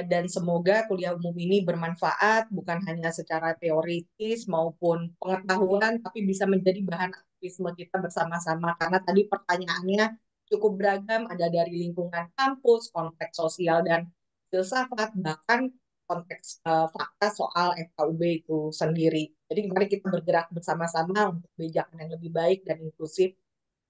Dan semoga kuliah umum ini bermanfaat bukan hanya secara teoritis maupun pengetahuan, tapi bisa menjadi bahan aktivisme kita bersama-sama. Karena tadi pertanyaannya cukup beragam, ada dari lingkungan kampus, konteks sosial dan filsafat, bahkan konteks fakta soal FKUB itu sendiri. Jadi mari kita bergerak bersama-sama untuk kebijakan yang lebih baik dan inklusif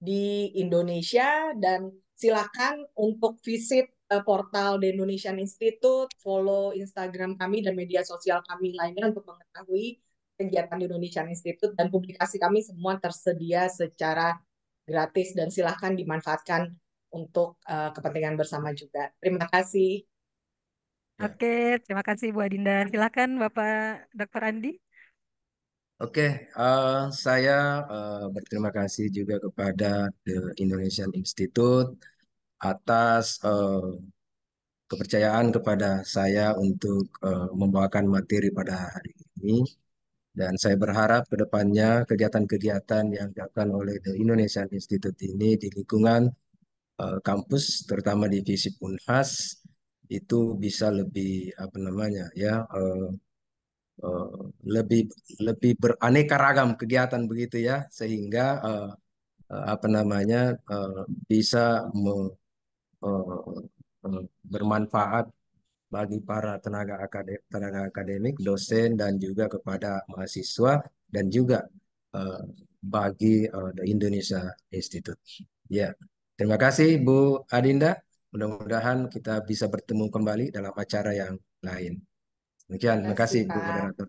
di Indonesia, dan silakan untuk visit portal The Indonesian Institute, follow Instagram kami dan media sosial kami lainnya untuk mengetahui kegiatan The Indonesian Institute, dan publikasi kami semua tersedia secara gratis dan silahkan dimanfaatkan untuk kepentingan bersama juga. Terima kasih. Oke, terima kasih Bu Adinda. Silakan Bapak Dr. Andi. Oke, saya berterima kasih juga kepada The Indonesian Institute atas kepercayaan kepada saya untuk membawakan materi pada hari ini. Dan saya berharap ke depannya kegiatan-kegiatan yang dilakukan oleh The Indonesian Institute ini di lingkungan kampus, terutama di FISIP Unhas, itu bisa lebih apa namanya ya eh, lebih lebih beraneka ragam kegiatan begitu ya, sehingga apa namanya bisa eh, bermanfaat bagi para tenaga akademik, dosen, dan juga kepada mahasiswa, dan juga eh, bagi The Indonesia Institute. Ya, terima kasih Bu Adinda. Mudah-mudahan kita bisa bertemu kembali dalam acara yang lain. Demikian, Terima terima kasih, kasih Bu Pak. Moderator.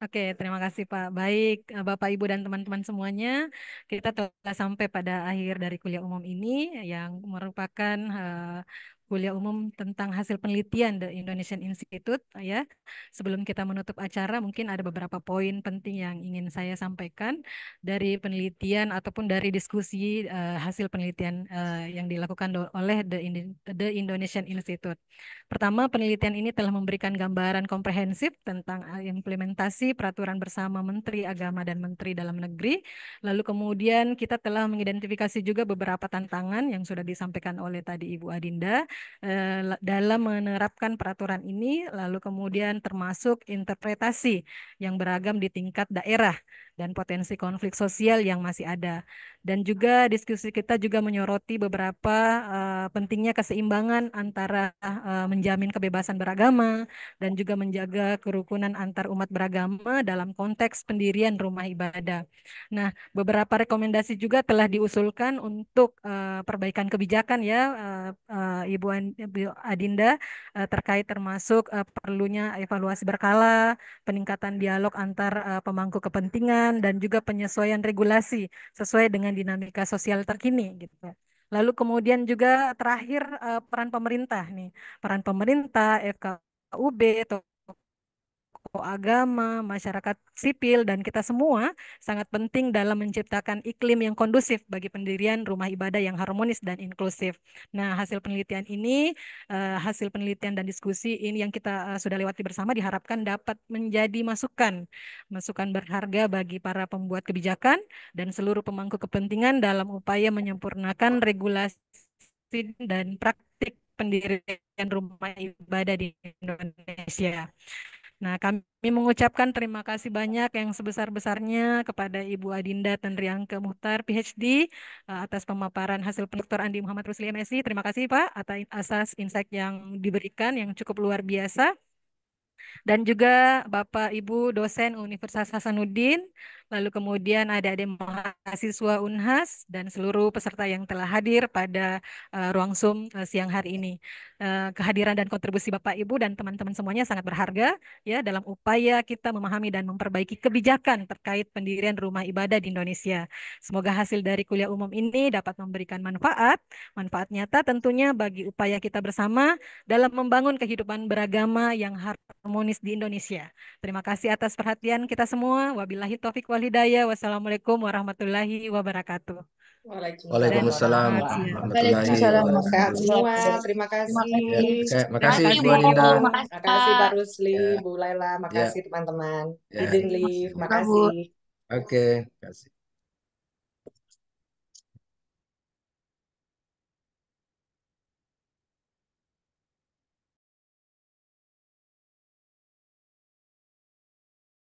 Oke, terima kasih Pak. Baik, Bapak, Ibu, dan teman-teman semuanya, kita telah sampai pada akhir dari kuliah umum ini yang merupakan kuliah umum tentang hasil penelitian The Indonesian Institute ya. Sebelum kita menutup acara, mungkin ada beberapa poin penting yang ingin saya sampaikan dari penelitian ataupun dari diskusi hasil penelitian yang dilakukan oleh The Indonesian Institute. Pertama, penelitian ini telah memberikan gambaran komprehensif tentang implementasi peraturan bersama Menteri Agama dan Menteri Dalam Negeri. Lalu kemudian kita telah mengidentifikasi juga beberapa tantangan yang sudah disampaikan oleh tadi Ibu Adinda dalam menerapkan peraturan ini, lalu kemudian termasuk interpretasi yang beragam di tingkat daerah dan potensi konflik sosial yang masih ada. Dan juga diskusi kita juga menyoroti beberapa pentingnya keseimbangan antara menjamin kebebasan beragama dan juga menjaga kerukunan antar umat beragama dalam konteks pendirian rumah ibadah. Nah, beberapa rekomendasi juga telah diusulkan untuk perbaikan kebijakan ya, Ibu Adinda, terkait termasuk perlunya evaluasi berkala, peningkatan dialog antar pemangku kepentingan, dan juga penyesuaian regulasi sesuai dengan dinamika sosial terkini gitu. Lalu kemudian juga terakhir peran pemerintah nih, peran pemerintah, FKUB, tokoh agama, masyarakat sipil, dan kita semua sangat penting dalam menciptakan iklim yang kondusif bagi pendirian rumah ibadah yang harmonis dan inklusif. Nah, hasil penelitian ini, hasil penelitian dan diskusi ini yang kita sudah lewati bersama diharapkan dapat menjadi masukan berharga bagi para pembuat kebijakan dan seluruh pemangku kepentingan dalam upaya menyempurnakan regulasi dan praktik pendirian rumah ibadah di Indonesia. Nah, kami mengucapkan terima kasih banyak yang sebesar-besarnya kepada Ibu Adinda Tanriangke Muhtar, PhD, atas pemaparan hasil penelitian Dr. Andi Muhammad Rusli, MSI. Terima kasih, Pak, atas insight yang diberikan yang cukup luar biasa. Dan juga Bapak Ibu dosen Universitas Hasanuddin, lalu kemudian adik-adik mahasiswa Unhas dan seluruh peserta yang telah hadir pada ruang Zoom siang hari ini. Kehadiran dan kontribusi Bapak Ibu dan teman-teman semuanya sangat berharga ya dalam upaya kita memahami dan memperbaiki kebijakan terkait pendirian rumah ibadah di Indonesia. Semoga hasil dari kuliah umum ini dapat memberikan manfaat nyata tentunya bagi upaya kita bersama dalam membangun kehidupan beragama yang harmonis di Indonesia. Terima kasih atas perhatian kita semua. Wabillahi taufik wal hidayah. Wassalamualaikum warahmatullahi wabarakatuh. Waalaikumsalam warahmatullahi Waalaikumsalam. wabarakatuh. Sehat semua. Terima kasih. Makasih Terima Bu Adinda. Terima kasih Pak Rusli, Ya, Bu Laila. ya, Makasih teman-teman. ya. Izin live. Makasih. Oke, kasih.